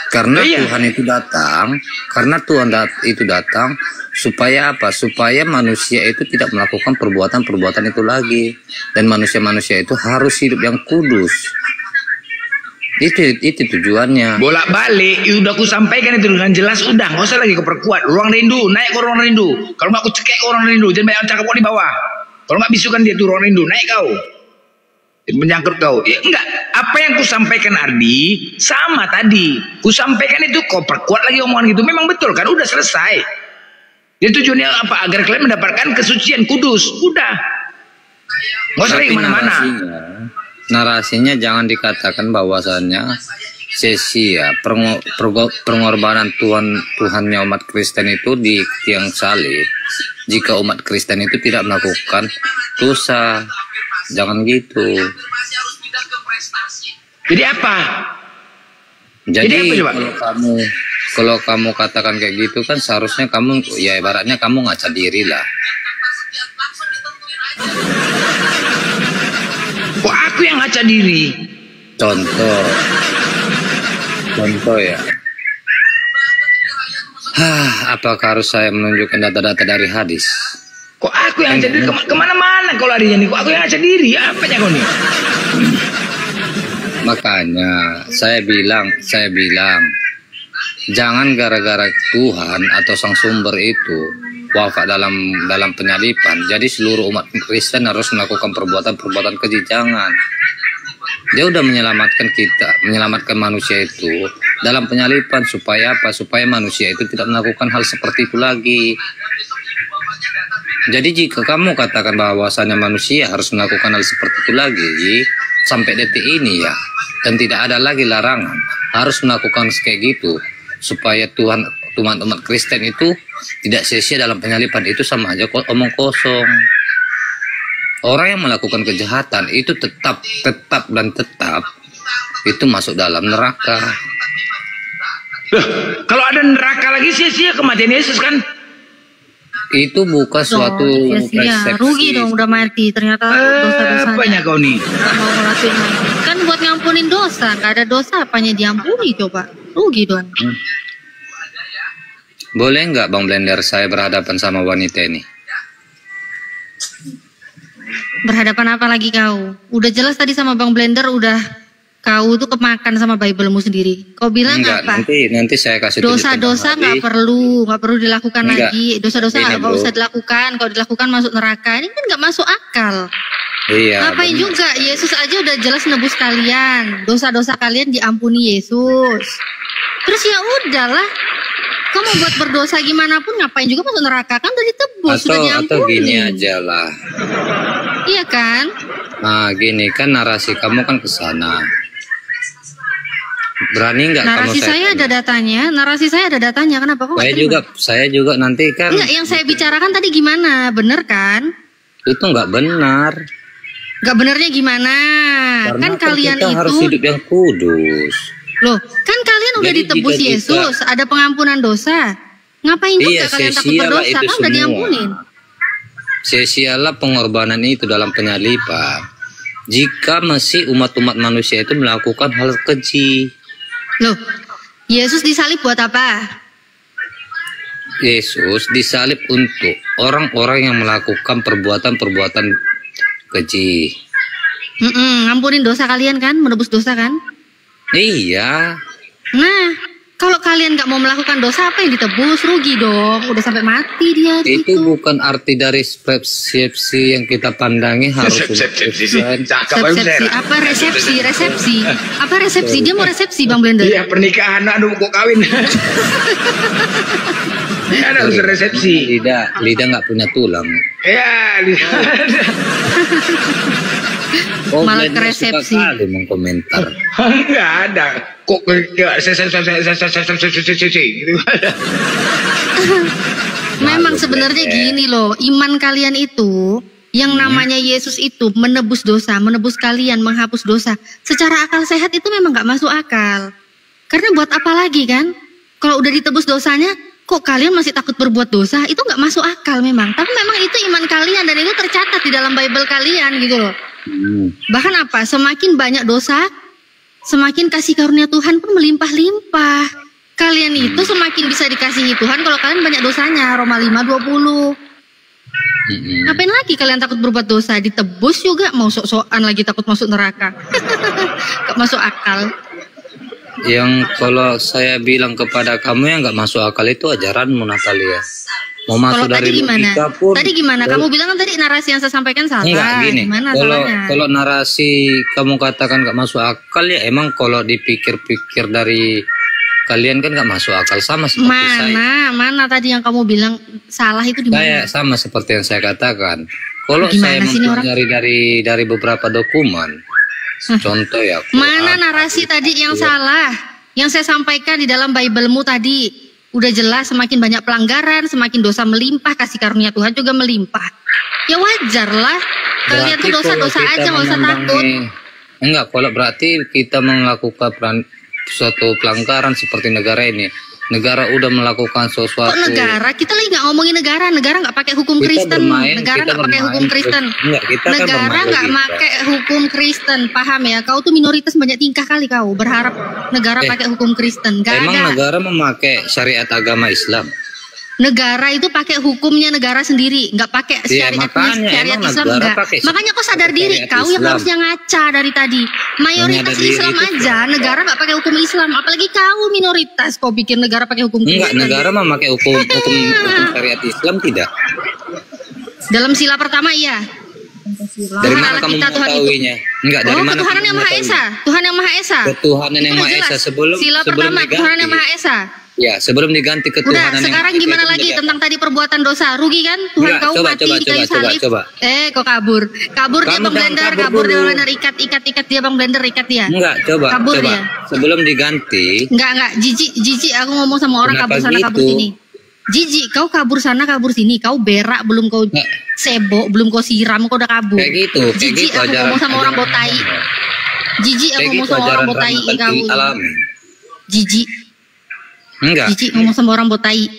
Karena Tuhan itu datang supaya apa? Supaya manusia itu tidak melakukan perbuatan-perbuatan itu lagi, dan manusia-manusia itu harus hidup yang kudus. Itu tujuannya. Bolak-balik, udah aku sampaikan itu dengan jelas, udah nggak usah lagi keperkuat. Ruang rindu, naik ke ruang rindu. Kalau nggak aku cekek ke ruang rindu, jangan banyak cakap di bawah. Kalau nggak bisukan dia tuh ruang rindu, naik kau. Menyangkut kau. Ya enggak, apa yang ku sampaikan Ardi sama tadi. Ku sampaikan itu kau perkuat lagi omongan gitu. Memang betul kan, udah selesai. Jadi tujuannya apa? Agar kalian mendapatkan kesucian kudus. Udah. Nggak usah lagi mana-mana. narasinya jangan dikatakan bahwasannya sia-sia pengorbanan Tuhannya umat Kristen itu di tiang salib jika umat Kristen itu tidak melakukan dosa. Jangan gitu. Jadi apa? Jadi apa, kalau kamu katakan kayak gitu kan seharusnya kamu ya ibaratnya kamu ngaca diri lah. Kok aku yang ngaca diri? Contoh ya. Apakah harus saya menunjukkan data-data dari hadis? Kok aku yang ngaca diri? Kemana-mana kalau harinya nih? Kok aku yang ngaca diri? Apanya kau nih? Makanya saya bilang, jangan gara-gara Tuhan atau sang sumber itu wafat dalam penyalipan, jadi seluruh umat Kristen harus melakukan perbuatan keji. Jangan. Dia udah menyelamatkan kita, menyelamatkan manusia itu dalam penyalipan supaya apa? Supaya manusia itu tidak melakukan hal seperti itu lagi. Jadi jika kamu katakan bahwasannya manusia harus melakukan hal seperti itu lagi sampai detik ini ya, dan tidak ada lagi larangan harus melakukan kayak gitu supaya umat Kristen itu tidak sia-sia dalam penyalipan, itu sama aja omong kosong. Orang yang melakukan kejahatan itu tetap itu masuk dalam neraka. Loh, kalau ada neraka lagi sia-sia kematian Yesus kan? Itu bukan suatu sia-sia. Rugi dong udah mati ternyata dosa-dosanya. Apanya kau nih? Mau ngelakuin lagi. Kan buat ngampunin dosa, nggak ada dosa apanya diampuni coba. Rugi dong. Boleh nggak Bang Blender saya berhadapan sama wanita ini? Berhadapan apa lagi kau? Udah jelas tadi sama Bang Blender udah kau tuh kemakan sama Bible-mu sendiri. Kau bilang enggak, apa? Nanti saya kasih dosa-dosa nggak perlu dilakukan enggak. lagi. Dosa-dosa nggak usah dilakukan. Kalau dilakukan masuk neraka. Ini kan nggak masuk akal. Iya. Ngapain benar. juga? Yesus aja udah jelas nebus kalian. Dosa-dosa kalian diampuni Yesus. Terus ya udahlah. Kau mau buat berdosa gimana pun ngapain juga masuk neraka, kan udah ditebus, sudah diampuni. Atau gini aja lah. Iya kan? Nah gini kan narasi kamu kan ke sana. Berani nggak kamu? Narasi saya ada datanya. Narasi saya ada datanya. Kenapa kok? Saya juga nanti kan. Enggak, yang saya bicarakan tadi gimana? Bener kan? Itu nggak benar. Nggak benernya gimana? Karena kan kalian kita itu harus hidup yang kudus. Loh, kan kalian udah Jadi ditebus jika Yesus, ada pengampunan dosa. Ngapain juga kalian takut berdosa? Kan udah diampunin. Sia-sialah pengorbanan itu dalam penyalipan. Jika masih umat-umat manusia itu melakukan hal keji. Loh, Yesus disalib buat apa? Yesus disalib untuk orang-orang yang melakukan perbuatan-perbuatan keji. Ngampunin dosa kalian kan, menebus dosa kan? Iya. Nah, kalau kalian nggak mau melakukan dosa, apa yang ditebus? Rugi dong, udah sampai mati dia. Itu gitu. bukan arti dari resepsi yang kita pandangi harus. Resepsi apa resepsi? Apa resepsi? Dia mau resepsi Bang Blender? Iya pernikahan, aduh kok kawin. Ada harus resepsi. Lidah nggak punya tulang. Ya, Malah ke resepsi. Kali mengkomentar. Enggak ada. Kok Memang sebenarnya gini loh, iman kalian itu yang namanya Yesus itu menebus dosa, menebus kalian, menghapus dosa. Secara akal sehat itu memang nggak masuk akal. Karena buat apa lagi kan? Kalau udah ditebus dosanya, kok kalian masih takut berbuat dosa? Itu nggak masuk akal memang. Tapi memang itu iman kalian dan itu tercatat di dalam Bible kalian gitu loh. Bahkan apa? Semakin banyak dosa, semakin kasih karunia Tuhan pun melimpah-limpah. Kalian itu semakin bisa dikasihi Tuhan kalau kalian banyak dosanya. Roma 5:20. Ngapain lagi kalian takut berbuat dosa? Ditebus juga, mau sok-sokan lagi takut masuk neraka. Gak masuk akal. Yang kalau saya bilang kepada kamu yang nggak masuk akal itu ajaranmu Natalia. Mau masuk kalau dari tadi gimana? logika pun. Tadi gimana? Kamu bilang kan tadi narasi yang saya sampaikan salah. Enggak gini. Gimana salahnya? Kalau narasi kamu katakan nggak masuk akal ya emang kalau dipikir-pikir dari kalian kan nggak masuk akal sama seperti saya. Mana tadi yang kamu bilang salah itu di mana? Saya sama seperti yang saya katakan. Kalau Gimana saya sih ini mempelajari dari beberapa dokumen, Contoh ya. Mana narasi tadi yang salah? Yang saya sampaikan di dalam Bible-mu tadi. Udah jelas semakin banyak pelanggaran, semakin dosa melimpah, kasih karunia Tuhan juga melimpah. Ya wajar lah. Kalian tuh dosa-dosa aja, nggak usah takut. Enggak, kalau berarti kita melakukan suatu pelanggaran seperti negara ini. Negara udah melakukan sesuatu. Kok negara? Kita lagi nggak ngomongin negara. Negara nggak pakai hukum Kristen. Negara nggak pakai hukum Kristen. Negara nggak pakai hukum Kristen. Paham ya? Kau tuh minoritas banyak tingkah kali kau. Berharap negara pakai hukum Kristen. Gak emang ada. Negara memakai syariat agama Islam. Negara itu pakai hukumnya negara sendiri, nggak pakai syariat Islam enggak. Makanya kau sadar diri, kau yang harusnya ngaca dari tadi. Mayoritas Islam aja, negara nggak pakai hukum Islam, apalagi kau minoritas. Kau pikir negara pakai hukum Kristen? Enggak, negara memakai hukum syariat Islam tidak. Dalam sila pertama iya. Dari mana kamu mengetahuinya? Enggak, dari mana? Tuhan yang Maha Esa. Tuhan yang Maha Esa. Ketuhanan yang Maha Esa sebelum sila pertama Tuhan yang Maha Esa. Ya, sebelum diganti ketuhanan. Udah, sekarang gimana lagi tentang tadi perbuatan dosa? Rugi kan? Tuhan kau mati di kayu salib. Kok kabur? Kabur dia Bang Blender, kabur dia Bang Blender, ikat dia Bang Blender, ikat dia. Enggak, kabur dia. Sebelum diganti. Enggak, jijik aku ngomong sama orang kabur sana kabur sini. Jijik, kau kabur sana kabur sini, kau berak belum kau sebok, belum kau siram, kau udah kabur. Kayak gitu. Jijik aku ngomong sama orang botai. Jijik aku ngomong sama orang botai kamu. Jijik. Enggak. Jijik ngomong sama orang botai.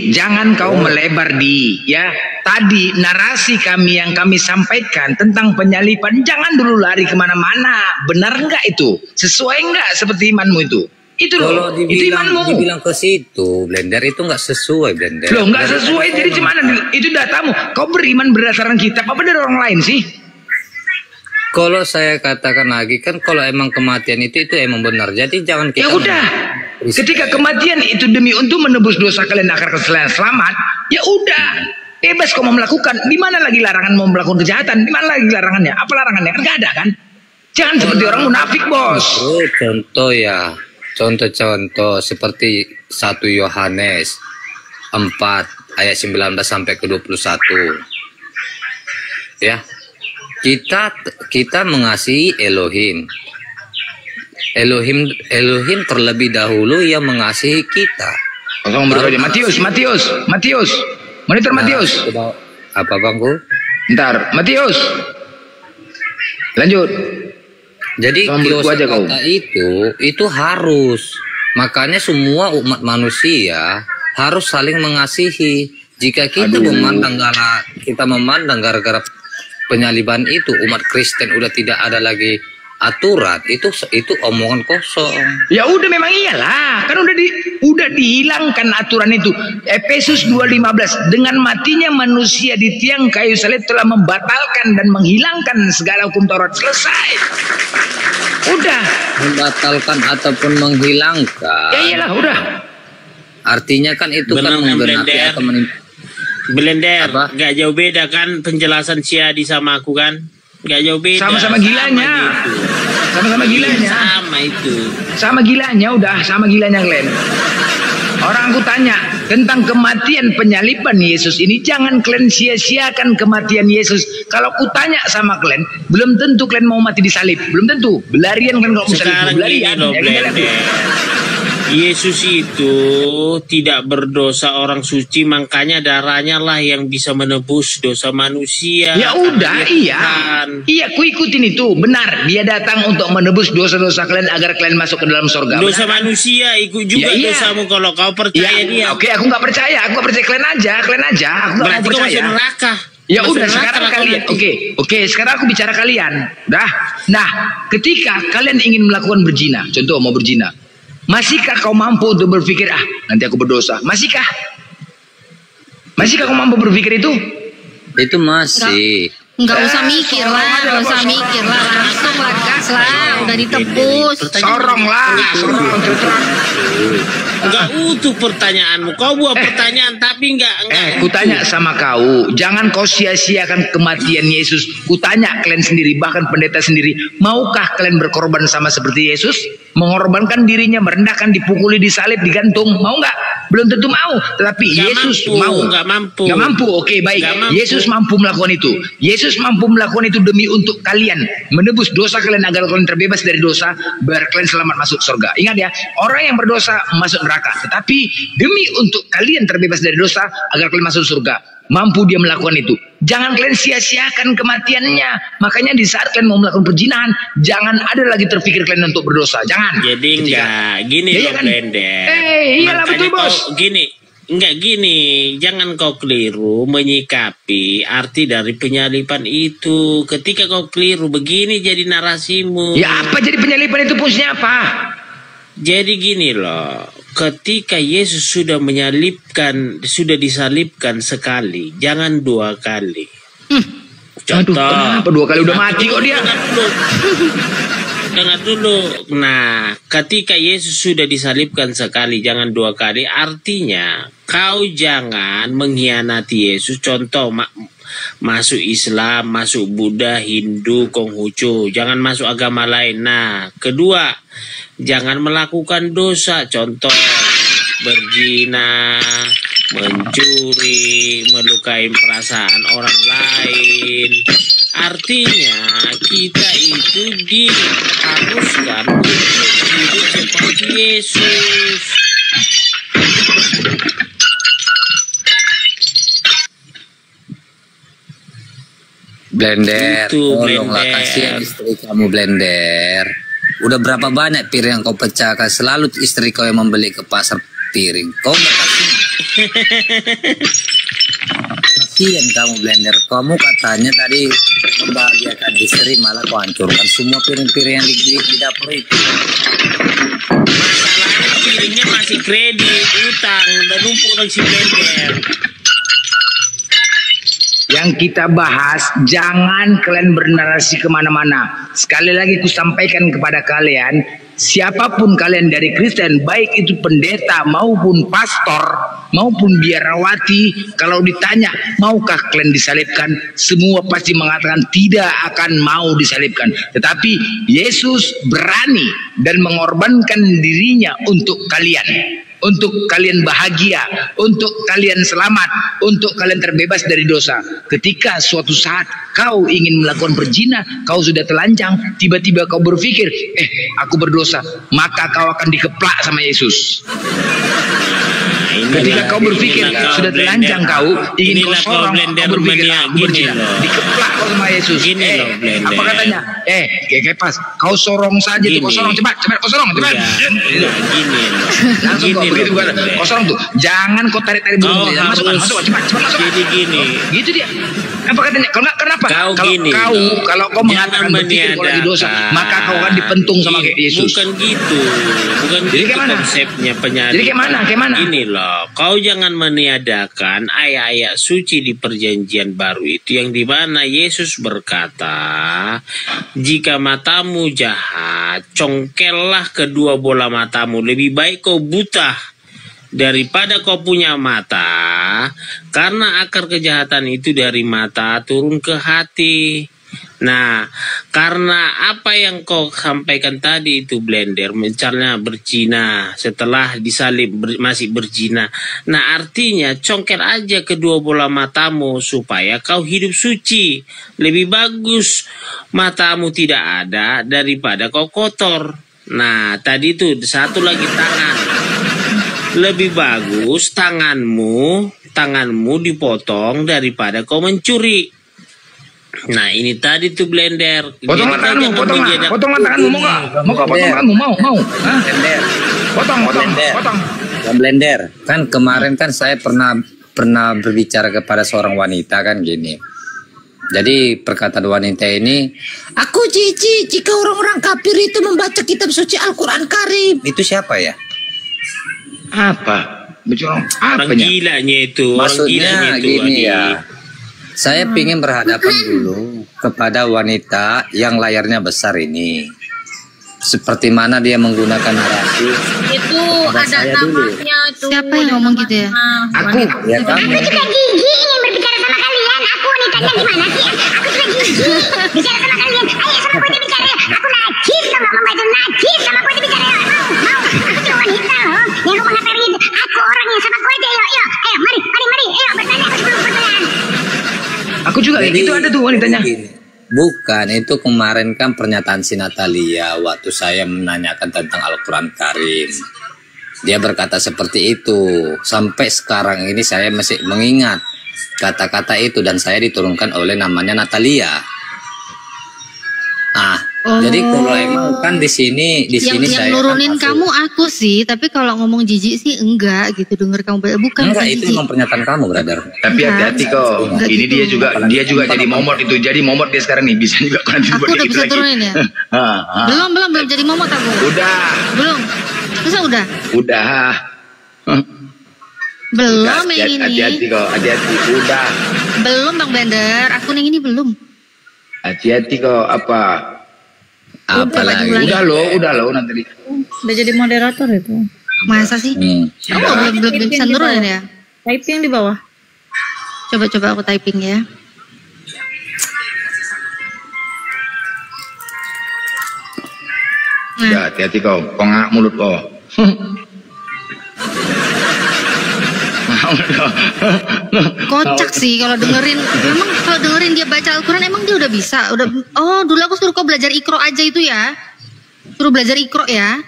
Jangan kau melebar ya. Tadi narasi kami yang kami sampaikan tentang penyalipan, jangan dulu lari kemana-mana. Benar enggak itu? Sesuai enggak seperti imanmu itu? Itu loh, itu imanmu. Dibilang ke situ, Blender itu enggak sesuai, Blender. Loh, enggak sesuai, jadi gimana? Itu datamu. Kau beriman berdasarkan kitab apa dari orang lain sih? Kalau saya katakan lagi kan, kalau emang kematian itu emang benar. Jadi jangan kita. Ya udah. Ketika kematian itu demi untuk menebus dosa kalian agar kalian selamat, ya udah. Bebas kau mau melakukan. Di mana lagi larangan mau melakukan kejahatan? Di mana lagi larangannya? Apa larangannya? Kan nggak ada kan? Jangan seperti orang munafik, bos. Contoh ya. Contoh seperti 1 Yohanes 4 ayat 19 sampai ke 21. Ya. Kita mengasihi Elohim. Elohim terlebih dahulu yang mengasihi kita. Matius. Monitor Matius. Apa Bangku? Ntar, Matius. Lanjut. Jadi kata itu harus. Makanya semua umat manusia harus saling mengasihi. Jika kita memandang gara-gara penyaliban itu umat Kristen udah tidak ada lagi aturan, itu omongan kosong. Ya udah, memang iyalah, kan udah dihilangkan aturan itu. Efesus 2:15, dengan matinya manusia di tiang kayu salib telah membatalkan dan menghilangkan segala hukum Taurat. Selesai. Udah. Membatalkan ataupun menghilangkan. Ya iyalah, udah. Artinya kan itu kan menggenapi atau Blender, gak jauh beda kan penjelasan si Adi sama aku kan? Gak jauh beda. Sama-sama gilanya. Sama-sama gilanya. Sama itu. Sama gilanya, udah sama gilanya kalian. Orang aku tanya tentang kematian penyaliban Yesus ini, jangan kalian sia-siakan kematian Yesus. Kalau aku tanya sama kalian, belum tentu kalian mau mati di salib, belum tentu. Belarian kan kalau sekarang belarian. Yesus itu tidak berdosa orang suci, makanya darahnya lah yang bisa menebus dosa manusia. Ya udah, iya, ku ikutin itu, benar. Dia datang untuk menebus dosa-dosa kalian agar kalian masuk ke dalam surga. Dosa manusia ikut juga dosamu kalau kau percaya dia. Oke, aku nggak percaya, kalian aja. Aku nggak berarti percaya. Kau masuk neraka. Ya udah, sekarang kalian. Oke, sekarang aku bicara kalian. Nah, ketika kalian ingin melakukan berzina, contoh mau berzina. Masihkah kau mampu untuk berpikir, nanti aku berdosa? Masihkah kau mampu berpikir itu? Itu masih. Enggak usah mikir lah, langsung lah, gas lah, udah ditebus. Sorong lah. Enggak utuh pertanyaanmu. Kau buat pertanyaan tapi enggak. Kutanya sama kau, jangan kau sia-siakan kematian Yesus. Kutanya kalian sendiri, bahkan pendeta sendiri, maukah kalian berkorban sama seperti Yesus? Mengorbankan dirinya, merendahkan, dipukuli, disalib, digantung, mau nggak? Belum tentu mau, tetapi Yesus mau. Nggak mampu. Oke, baik. Yesus mampu melakukan itu. Yesus Yesus mampu melakukan itu demi untuk kalian, menebus dosa kalian agar kalian terbebas dari dosa, biar kalian selamat masuk surga. Ingat ya, orang yang berdosa masuk neraka, tetapi demi untuk kalian terbebas dari dosa agar kalian masuk surga, mampu dia melakukan itu. Jangan kalian sia-siakan kematiannya. Makanya di saat kalian mau melakukan perzinahan, jangan ada lagi terpikir kalian untuk berdosa. Jangan. Jadi enggak gini Ya, loh, ya kan? Blender. Iyalah betul, Bos. Enggak gini, jangan kau keliru menyikapi arti dari penyalipan itu. Ketika kau keliru begini jadi narasimu. Ya apa jadi penyalipan itu fungsinya apa? Jadi gini loh, ketika Yesus sudah disalibkan sekali, jangan 2 kali. Aduh, kenapa 2 kali udah mati kok dia? Dengar dulu. Nah, ketika Yesus sudah disalibkan sekali, jangan 2 kali. Artinya, kau jangan mengkhianati Yesus. Contoh, masuk Islam, masuk Buddha, Hindu, Konghucu. Jangan masuk agama lain. Nah, kedua, jangan melakukan dosa. Contoh, berzina, mencuri, melukai perasaan orang lain. Artinya kita itu diharuskan untuk hidup seperti Yesus. Blender, Itu, tolonglah Blender. kasihan istri kamu, Blender. Udah berapa banyak piring yang kau pecahkan? Selalu istri kau yang membeli ke pasar piring. Kau nggak kasih. Kasihan kamu, Blender. Kamu katanya tadi membahagiakan istri, malah kau hancurkan semua piring-piring yang di dapur itu. Masalahnya piringnya masih kredit, utang, dan numpuk lagi si Blender. Yang kita bahas, jangan kalian bernarasi kemana-mana. Sekali lagi ku sampaikan kepada kalian, siapapun kalian dari Kristen, baik itu pendeta maupun pastor maupun biarawati, kalau ditanya maukah kalian disalibkan, semua pasti mengatakan tidak akan mau disalibkan. Tetapi Yesus berani dan mengorbankan dirinya untuk kalian. Untuk kalian bahagia, untuk kalian selamat, untuk kalian terbebas dari dosa. Ketika suatu saat kau ingin melakukan berzina, kau sudah telanjang, tiba-tiba kau berpikir, aku berdosa, maka kau akan dikeplak sama Yesus. Ketika kau berpikir sudah telanjang kau, ingin kau sorong, kau berpikir aku berzina, dikeplak kau sama Yesus. Apa katanya? Kepas, kau sorong saja tuh, kau sorong cepat, kau sorong cepat. Langsung kau begitu kan, kau sorong tuh, jangan kau tarik-tarik dulu, masuk, cepat masuk. Jadi gini. Gitu dia. Apa katanya? Kalau enggak kenapa? Kalau kau mengatakan berpikir kau lagi dosa, maka kau akan dipentung sama Yesus. Bukan gitu. Jadi gitu konsepnya penyalipan. Jadi kayak mana? Ini loh, kau jangan meniadakan ayat-ayat suci di perjanjian baru itu yang dimana Yesus berkata, jika matamu jahat, congkellah kedua bola matamu. Lebih baik kau buta daripada kau punya mata, karena akar kejahatan itu dari mata turun ke hati. Nah, karena apa yang kau sampaikan tadi itu, Blender, misalnya berzina, setelah disalib masih berzina. Nah, artinya congkel aja kedua bola matamu supaya kau hidup suci. Lebih bagus matamu tidak ada daripada kau kotor. Nah, tadi itu satu lagi tangan. Lebih bagus tanganmu dipotong daripada kau mencuri. Nah, ini tadi tuh, Blender. Potong tanganmu, potong tanganmu, mau potong tanganmu, mau. Blender. Potong. Blender. Kan kemarin kan saya pernah berbicara kepada seorang wanita kan gini. Jadi perkataan wanita ini, aku jijik jika orang-orang kafir itu membaca kitab suci Al-Quran Karim. Itu siapa ya? Apa? Bicara orang gilanya itu. Maksudnya gini ya. Saya ingin berhadapan dulu kepada wanita yang layarnya besar ini. Seperti mana dia menggunakan narasi. Itu ada namanya itu. Siapa yang ngomong gitu ya? Aku. Ya kamu. Aku juga gigi ingin berbicara sama kalian. Aku wanitanya gimana sih? Aku juga gigi bicara sama kalian. Ayo sama aku bicara. Aku najis sama mama itu najis sama aku bicara. Mau. Aku juga wanita loh. Yang aku mengatakan itu. Aku orang yang sama aku aja. Ayo. Mari. Ayo bertanya. Aku sebelum pertanyaan. Aku juga kayak gitu ada tuh wanitanya. Bukan, itu kemarin kan pernyataan si Natalia waktu saya menanyakan tentang Al-Quran Karim. Dia berkata seperti itu. Sampai sekarang ini saya masih mengingat kata-kata itu dan saya diturunkan oleh namanya Natalia. Nah, jadi kalau emang kan di sini yang saya nurunin kan kamu aku sih, tapi kalau ngomong jijik sih enggak gitu, denger kamu bukan enggak, jijik. itu memang pernyataan kamu, brother. Tapi hati-hati kok. Enggak Ini gitu. dia juga jadi momot itu. Jadi momot dia sekarang nih, bisa juga nanti Aku buat udah gitu bisa lagi. turunin ya? Belum jadi momot aku. Udah. Belum. Masa udah? Udah. Belum yang ini. Hati-hati kok, hati-hati. Udah. Belum Bang Blender, aku yang ini belum. Hati-hati kok, apa? Apalagi. Udah loh nanti. Udah jadi moderator itu. Masa sih? Oh, belum bisa nurunin ya? Typing di bawah. Coba aku typing ya. Udah, hati-hati kau. Pengak mulut kau. Kocak sih kalau dengerin. Emang kalau dengerin dia baca Al-Quran emang dia udah bisa. Dulu aku suruh kau belajar Iqra aja itu ya. Suruh belajar Iqra ya.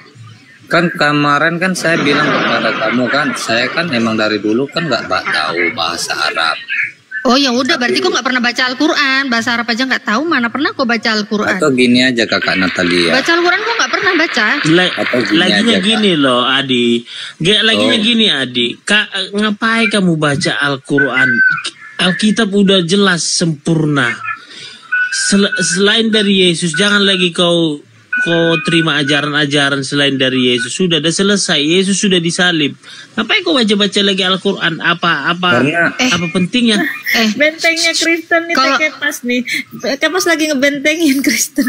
Kan kemarin kan saya bilang kepada kamu kan, saya kan emang dari dulu kan nggak tahu bahasa Arab. Oh ya udah, berarti kau nggak pernah baca Al-Quran, bahasa Arab aja nggak tahu, mana pernah kau baca Al-Quran? Atau gini aja kakak Natalia. Baca Al-Quran kau nggak pernah baca? Laginya gini loh Adi. Laginya gini Adi. Ngapain kamu baca Al-Quran? Alkitab udah jelas sempurna. Selain dari Yesus, jangan lagi kau terima ajaran-ajaran selain dari Yesus. Sudah selesai. Yesus sudah disalib. Ngapain kau baca-baca lagi Al-Quran? Apa pentingnya? Bentengnya Kristen nih Kepas nih. Kepas lagi ngebentengin Kristen.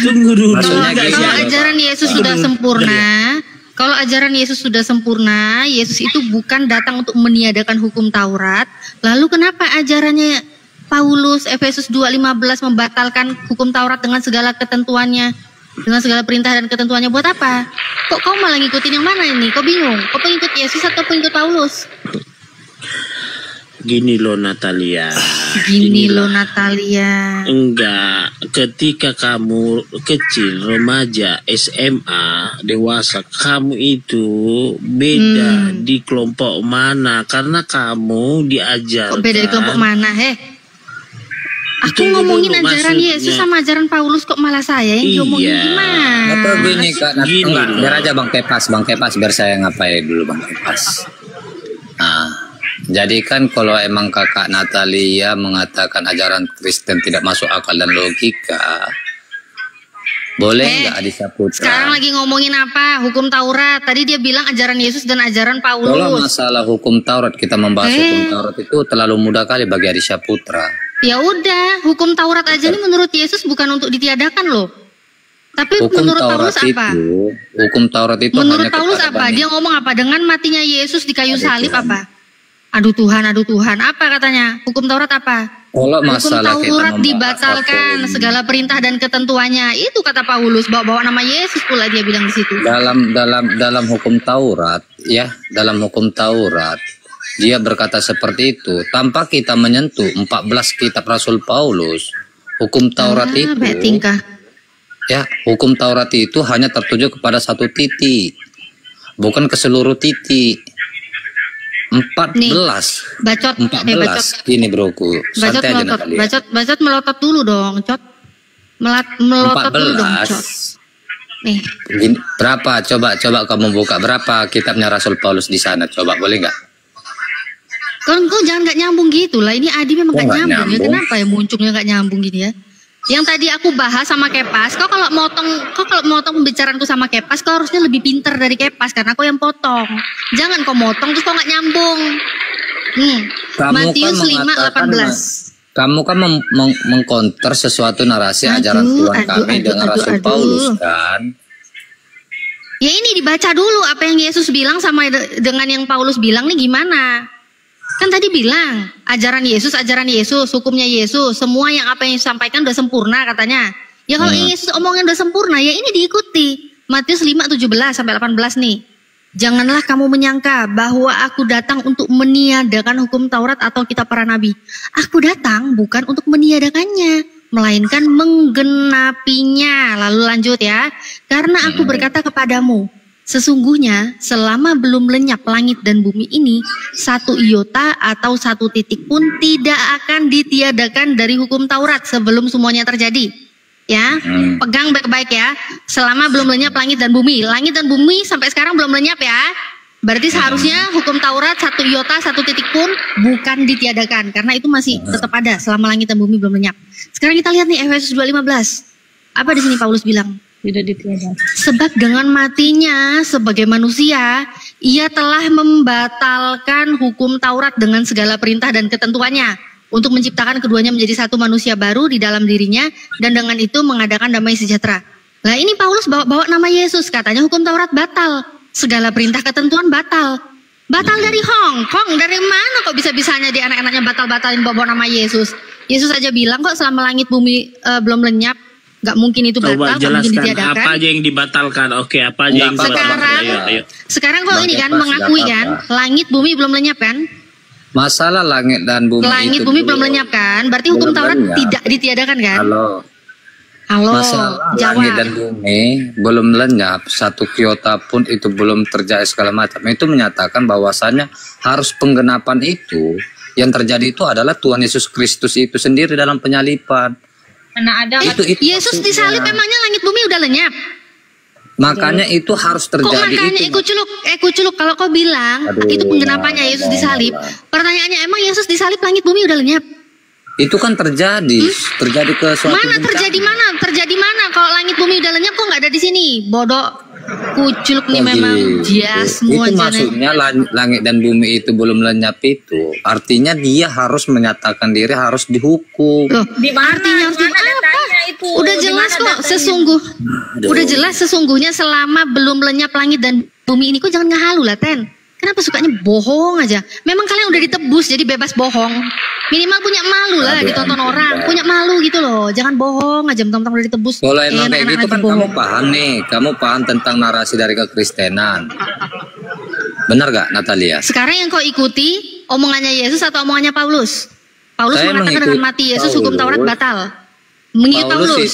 Tunggu dulu. Kalau ajaran Yesus sudah sempurna, kalau ajaran Yesus sudah sempurna, Yesus itu bukan datang untuk meniadakan hukum Taurat. Lalu kenapa ajarannya Paulus Efesus 2:15 membatalkan hukum Taurat dengan segala ketentuannya? Dengan segala perintah dan ketentuannya buat apa? Kok kau malah ngikutin yang mana ini? Kau bingung? Kau pengikut Yesus atau pengikut Paulus? Gini loh Natalia. Enggak, ketika kamu kecil, remaja, SMA, dewasa, kamu itu beda di kelompok mana? Karena kamu diajarkan. Kok beda di kelompok mana? Aku ngomongin ajaran Yesus sama ajaran Paulus, kok malah saya yang ngomongin gimana? Atau gini Kak, biar aja Bang Kepas biar saya ngapain dulu Bang Kepas. Nah, jadi kan kalau emang kakak Natalia mengatakan ajaran Kristen tidak masuk akal dan logika, boleh nggak Adi Saputra? Sekarang lagi ngomongin apa? Hukum Taurat. Tadi dia bilang ajaran Yesus dan ajaran Paulus. Kalau masalah hukum Taurat, kita membahas hukum Taurat itu terlalu mudah kali bagi Adi Saputra. Ya udah, hukum Taurat aja nih menurut Yesus bukan untuk ditiadakan loh. Tapi hukum menurut Taurat Paulus apa? Hukum Taurat itu menurut hanya Paulus apa? Dia ngomong apa? Dengan matinya Yesus di kayu salib apa? Aduh Tuhan, apa katanya? Hukum Taurat apa? Kalau masalah hukum Taurat dibatalkan, segala perintah dan ketentuannya. Itu kata Paulus, bawa nama Yesus pula dia bilang di situ. Dalam hukum Taurat, ya, dalam hukum Taurat dia berkata seperti itu tanpa kita menyentuh 14 kitab Rasul Paulus. Hukum Taurat itu ya, hukum Taurat itu hanya tertuju kepada satu titik, bukan ke seluruh titik. 14 nih, bacot 14 ini broku, santai aja Natalia. Bacot melotot dulu dong, Cot. Melotot dulu dong, Cot. Nih. Berapa? Coba kamu buka berapa kitabnya Rasul Paulus di sana, coba boleh nggak? Kau jangan nggak nyambung gitu lah. Ini Adi memang nggak nyambung. Ya kenapa ya munculnya nggak nyambung gini ya? Yang tadi aku bahas sama Kepas, kau kalau motong pembicaraanku sama Kepas, kau harusnya lebih pintar dari Kepas karena kau yang potong. Jangan kau motong terus kau nggak nyambung. Matius 5:18. Kamu kan mengkonter sesuatu narasi ajaran Tuhan kami dengan Rasul Paulus kan? Ya ini dibaca dulu apa yang Yesus bilang sama dengan yang Paulus bilang nih gimana? Kan tadi bilang ajaran Yesus, hukumnya Yesus, semua yang apa yang disampaikan udah sempurna katanya. Ya kalau Yesus omongin udah sempurna, ya ini diikuti. Matius 5:17-18 nih. Janganlah kamu menyangka bahwa aku datang untuk meniadakan hukum Taurat atau kitab para nabi. Aku datang bukan untuk meniadakannya, melainkan menggenapinya. Lalu lanjut ya. Karena aku berkata kepadamu, sesungguhnya selama belum lenyap langit dan bumi ini, satu iota atau satu titik pun tidak akan ditiadakan dari hukum Taurat sebelum semuanya terjadi. Ya, pegang baik-baik ya. Selama belum lenyap langit dan bumi. Langit dan bumi sampai sekarang belum lenyap ya. Berarti seharusnya hukum Taurat satu iota, satu titik pun bukan ditiadakan. Karena itu masih tetap ada selama langit dan bumi belum lenyap. Sekarang kita lihat nih Efesus 2:15. Apa di sini Paulus bilang? Tidak ditiadakan. Sebab dengan matinya sebagai manusia, ia telah membatalkan hukum Taurat dengan segala perintah dan ketentuannya untuk menciptakan keduanya menjadi satu manusia baru di dalam dirinya dan dengan itu mengadakan damai sejahtera. Nah ini Paulus bawa nama Yesus, katanya hukum Taurat batal, segala perintah ketentuan batal. Batal dari Hong Kong, dari mana kok bisa-bisanya di anak-anaknya batal-batalin bawa nama Yesus? Yesus aja bilang kok selama langit bumi belum lenyap, nggak mungkin itu batal, Coba nggak mungkin jelaskan ditiadakan. apa aja yang dibatalkan. Oke, apa aja yang dibatalkan? Ayo. Sekarang kok ini kan mengakui kan, langit bumi belum lenyap kan? Masalah langit dan bumi Langit itu bumi belum lenyap kan? Berarti hukum belum Taurat lenyap. tidak ditiadakan kan? Halo, Masalah jawab. langit dan bumi belum lenyap, satu iota pun itu belum terjadi segala macam. Itu menyatakan bahwasannya harus penggenapan itu yang terjadi itu adalah Tuhan Yesus Kristus itu sendiri dalam penyalipan. Mana ada Itu Yesus maksudnya. disalib emangnya langit bumi udah lenyap? Makanya itu harus Kok terjadi. makanya itu. Kuculuk kalau kau bilang Aduh, itu penggenapannya Yesus disalib. Pertanyaannya emang Yesus disalib langit bumi udah lenyap? Itu kan terjadi ke suatu Mana terjadi mana? Terjadi mana? Kalau langit bumi udah lenyap kok nggak ada di sini? Bodoh. Kuculuk nih memang dia semua itu jana. maksudnya langit dan bumi itu belum lenyap itu artinya dia harus menyatakan diri harus dihukum. Loh, Di mana? artinya harus Di mana apa? datanya itu? Udah Di jelas mana kok datanya? Udah jelas sesungguhnya selama belum lenyap langit dan bumi ini kok jangan ngehalu lah Ten. Kenapa sukanya bohong aja? Memang kalian udah ditebus jadi bebas bohong. Minimal punya malu lah ditonton orang. Punya malu gitu loh. Jangan bohong aja mentang-mentang udah ditebus. Kalau emang kayak enak-enak gitu aja kan bohong. kamu paham nih, kamu paham tentang narasi dari kekristenan. Benar gak Natalia? Sekarang yang kau ikuti omongannya Yesus atau omongannya Paulus? Paulus Saya mengatakan mengikuti dengan mati Yesus hukum Taurat Paulus. batal. Mengikut Paulus.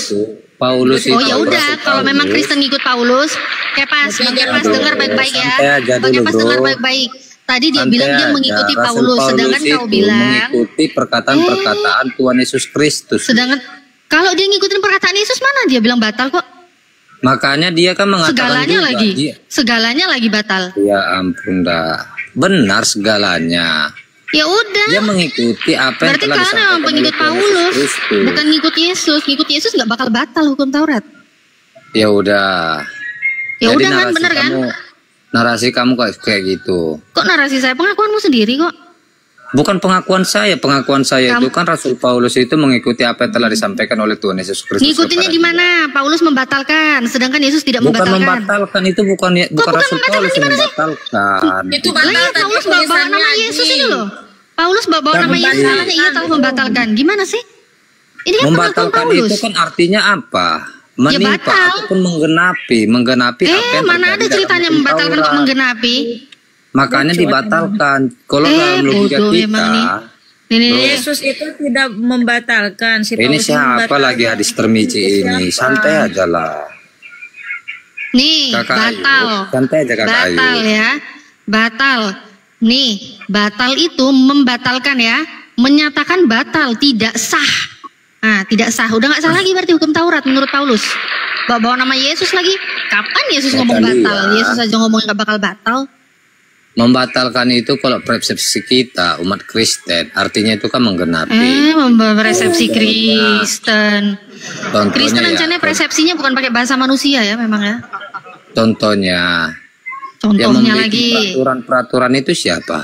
Paulus Oh itu ya udah, Rasul kalau memang Paulus. Kristen ngikut Paulus, Kepas, Bang Kepas Aduh, dengar baik-baik ya. santai aja Bang dulu, Kepas bro. dengar baik-baik. Tadi dia Santai bilang dia aja. mengikuti Rasul Paulus, sedangkan itu kau bilang, mengikuti perkataan-perkataan Tuhan Yesus Kristus. sedangkan kalau dia ngikutin perkataan Yesus mana dia bilang batal kok? Makanya dia kan mengatakan Segalanya juga, lagi, dia, segalanya lagi batal. ya ampun dah, benar segalanya. Ya udah. Dia mengikuti apa yang Berarti telah kalian disampaikan memang pengikut oleh Tuhan Paulus, Yesus Kristus. bukan ngikut Yesus. Ngikut Yesus nggak bakal batal hukum Taurat. Ya udah. Ya Jadi udah kan, narasi bener kan? Narasi kamu kayak gitu. Kok narasi saya pengakuanmu sendiri kok? Bukan pengakuan saya Kamu- itu kan Rasul Paulus itu mengikuti apa yang telah disampaikan oleh Tuhan Yesus Kristus. Ngikutinnya kepada di mana? Paulus membatalkan, sedangkan Yesus tidak dia. Bukan membatalkan. membatalkan itu bukan bukan Rasul membatalkan, Paulus yang gimana sih? membatalkan. Itu Lah iya, batal Paulus bawa nama Yesus ini loh. Paulus bawa nama Tapi- Yesus, makanya ia telah membatalkan. Gimana sih? Ini kan pengakuan Membatalkan Paulus. itu kan artinya apa? Menimpa batal. ataupun menggenapi apa yang Mana ada terjadi dalam ceritanya hukum membatalkan kok Taurat. menggenapi? Makanya dibatalkan. Kalau dalam logika bodoh kita, emang nih. Nih. Yesus itu tidak membatalkan. Si ini Paulus siapa membatalkan. lagi hadis termici ini? Santai aja lah. Nih, Kakak Ayu. batal. Santai aja Kakak Ayu. Batal ya. Batal. Nih, batal itu membatalkan ya. Menyatakan batal, tidak sah. Nah, tidak sah. Udah nggak sah lagi berarti hukum Taurat menurut Paulus. Bawa nama Yesus lagi. Kapan Yesus ngomong Natalia. batal? Yesus aja ngomong nggak bakal batal. Membatalkan itu kalau persepsi kita umat Kristen, artinya itu kan menggenapi. Persepsi Kristen. Contohnya Kristen ya, rencananya persepsinya bukan pakai bahasa manusia ya memang ya. contohnya yang Contohnya membuat lagi. peraturan-peraturan itu siapa?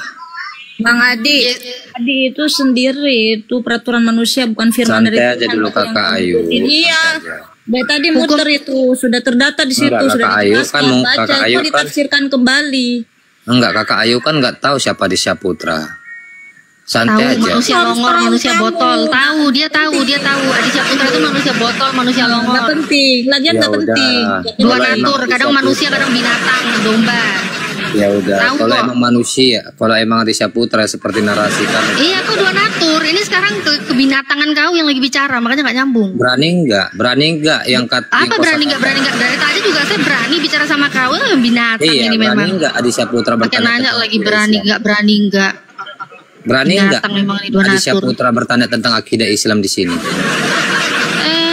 Bang Adi, Adi itu sendiri itu peraturan manusia bukan firman dari Santai aja Tuhan. dulu Yang Kakak kamu Ayu. ikutin. Iya. Santai aja. Dari tadi Hukum- muter itu sudah terdata di situ, Enggak, sudah Kakak Ayu dijelaskan. kan, Baca, Kakak Ayu kok kan- ditafsirkan kembali. Enggak, Kakak Ayu kan nggak tahu siapa di Syaputra. Santai Tahu aja. manusia Harus longor, tahu manusia kamu. botol. Tahu, dia tahu. Adi Syaputra itu manusia botol, manusia Nggak longor. penting, lagian Ya nggak udah. penting. Dua Kalau natur, emang kadang bisa manusia, putra. kadang binatang, domba. Ya udah, Tahu kalau kok. emang manusia, kalau emang Arisya Putra seperti narasikan, Iya, kau dua natur. Ini sekarang kebinatangan kau yang lagi bicara, makanya nggak nyambung. berani nggak yang Apa berani nggak? Dari tadi juga saya berani bicara sama kau. Binatang Iya, ini berani memang. nggak Arisya Putra Pakai bertanya nanya tentang lagi akidah berani Islam? nggak? Berani nggak? Berani nggak Binatang memang ini dua Arisya natur. Putra bertanya tentang akidah Islam di sini?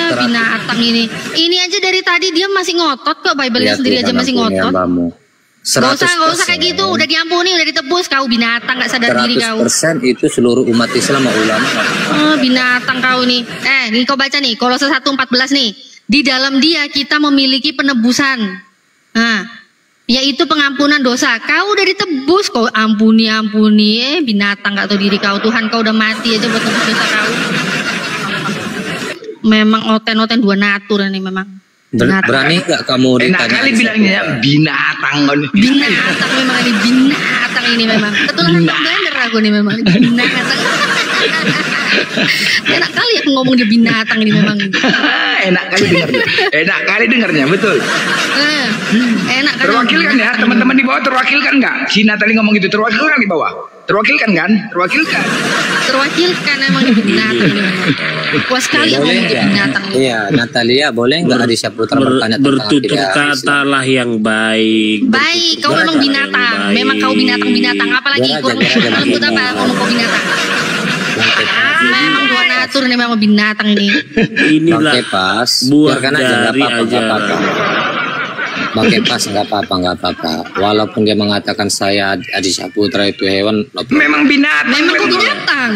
Binatang ini. Ini aja dari tadi dia masih ngotot kok. Bible-nya Ya sendiri aja Tuhan, masih ampuni ngotot. hambamu. Gak usah kayak gitu. Udah diampuni, udah ditebus. Kau binatang nggak sadar diri kau. 100% itu seluruh umat Islam ulama. Binatang kau nih. Nih kau baca nih. Kolose 1:14 nih. Di dalam dia kita memiliki penebusan. Nah, yaitu pengampunan dosa. Kau udah ditebus. Kau ampuni. Binatang nggak tahu diri kau. Tuhan kau udah mati aja buat tebus dosa kau. Memang oten-oten dua natur ini memang. Berani nggak kamu Enak ditanya? kali bilangnya binatang. Binatang memang ini. Binatang ini memang. Ketularan gender aku nih memang. Binatang. Enak kali aku ngomong dia binatang ini memang. Enak kali dengarnya, betul. Enak kan? Terwakilkan ya, teman-teman di bawah terwakilkan nggak? Si Natali ngomong gitu, terwakilkan di bawah? Terwakilkan kan? Terwakilkan emang di binatang ini memang. Puas sekali aku ngomong dia binatang ini. Iya, Natalia, boleh nggak Arisya Putra bertanya tentang Bertutur akidah Islam? katalah yang baik. Baik, kau memang binatang. Memang kau binatang. Apalagi kurang lembut apa ngomong kau binatang. Memang dua natur ini memang binatang ini. Inilah Bang Kepas, buah biarkan aja, nggak dari apa-apa, nggak apa-apa. Bang Kepas nggak apa-apa. Walaupun dia mengatakan saya Arisya Putra itu hewan, Memang binatang. Memang kau binatang.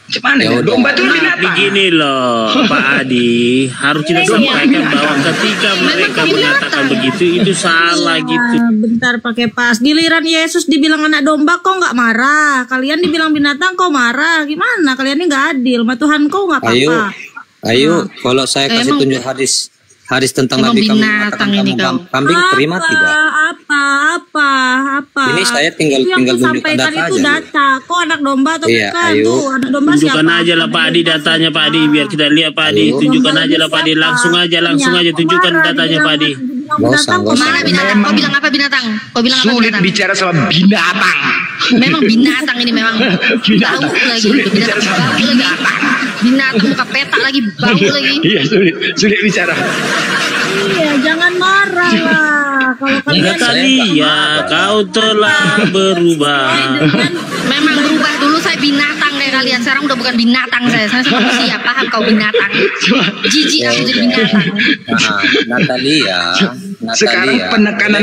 Cuman Ya udah. domba itu Nah, binatang. begini loh Pak Adi, harus kita sampaikan bahwa ketika mereka mengatakan begitu itu salah gitu. Bentar pakai pas. Giliran Yesus dibilang anak domba kok nggak marah. Kalian dibilang binatang kok marah. Gimana? Kalian ini nggak adil. Ma Tuhan kau nggak apa-apa. Ayo, kalau saya kasih Emang- tunjuk hadis tentang emang Nabi kamu binatang mengatakan ini kamu kau. kambing, terima tidak? Apa? Ini saya tinggal Itu yang tunjukkan kusampaikan data itu aja. data. Kok anak domba atau Iya, bukan? ayo. Tuh, anak domba Tunjukkan siapa? aja lah Pak Adi datanya Pak Adi, biar kita lihat Pak Adi. Ayo. Tunjukkan aja lah Pak Adi, langsung aja tunjukkan datanya Pak Adi. Nggak usah. Mana binatang? Kau bilang apa binatang? Kau bilang apa Sulit binatang? bicara sama binatang. Memang binatang ini memang. Bau lagi. Sulit Itu bicara binatang sama bau lagi. Binatang muka peta lagi bau lagi. Iya, sulit bicara. Iya, jangan marah lah. Kalau kalian Natalia, kau telah berubah. Memang berubah dulu saya binatang kayak kalian. Sekarang udah bukan binatang saya. Saya manusia. Paham kau binatang? Jijik aku jadi binatang. Natalia, Sekarang penekanan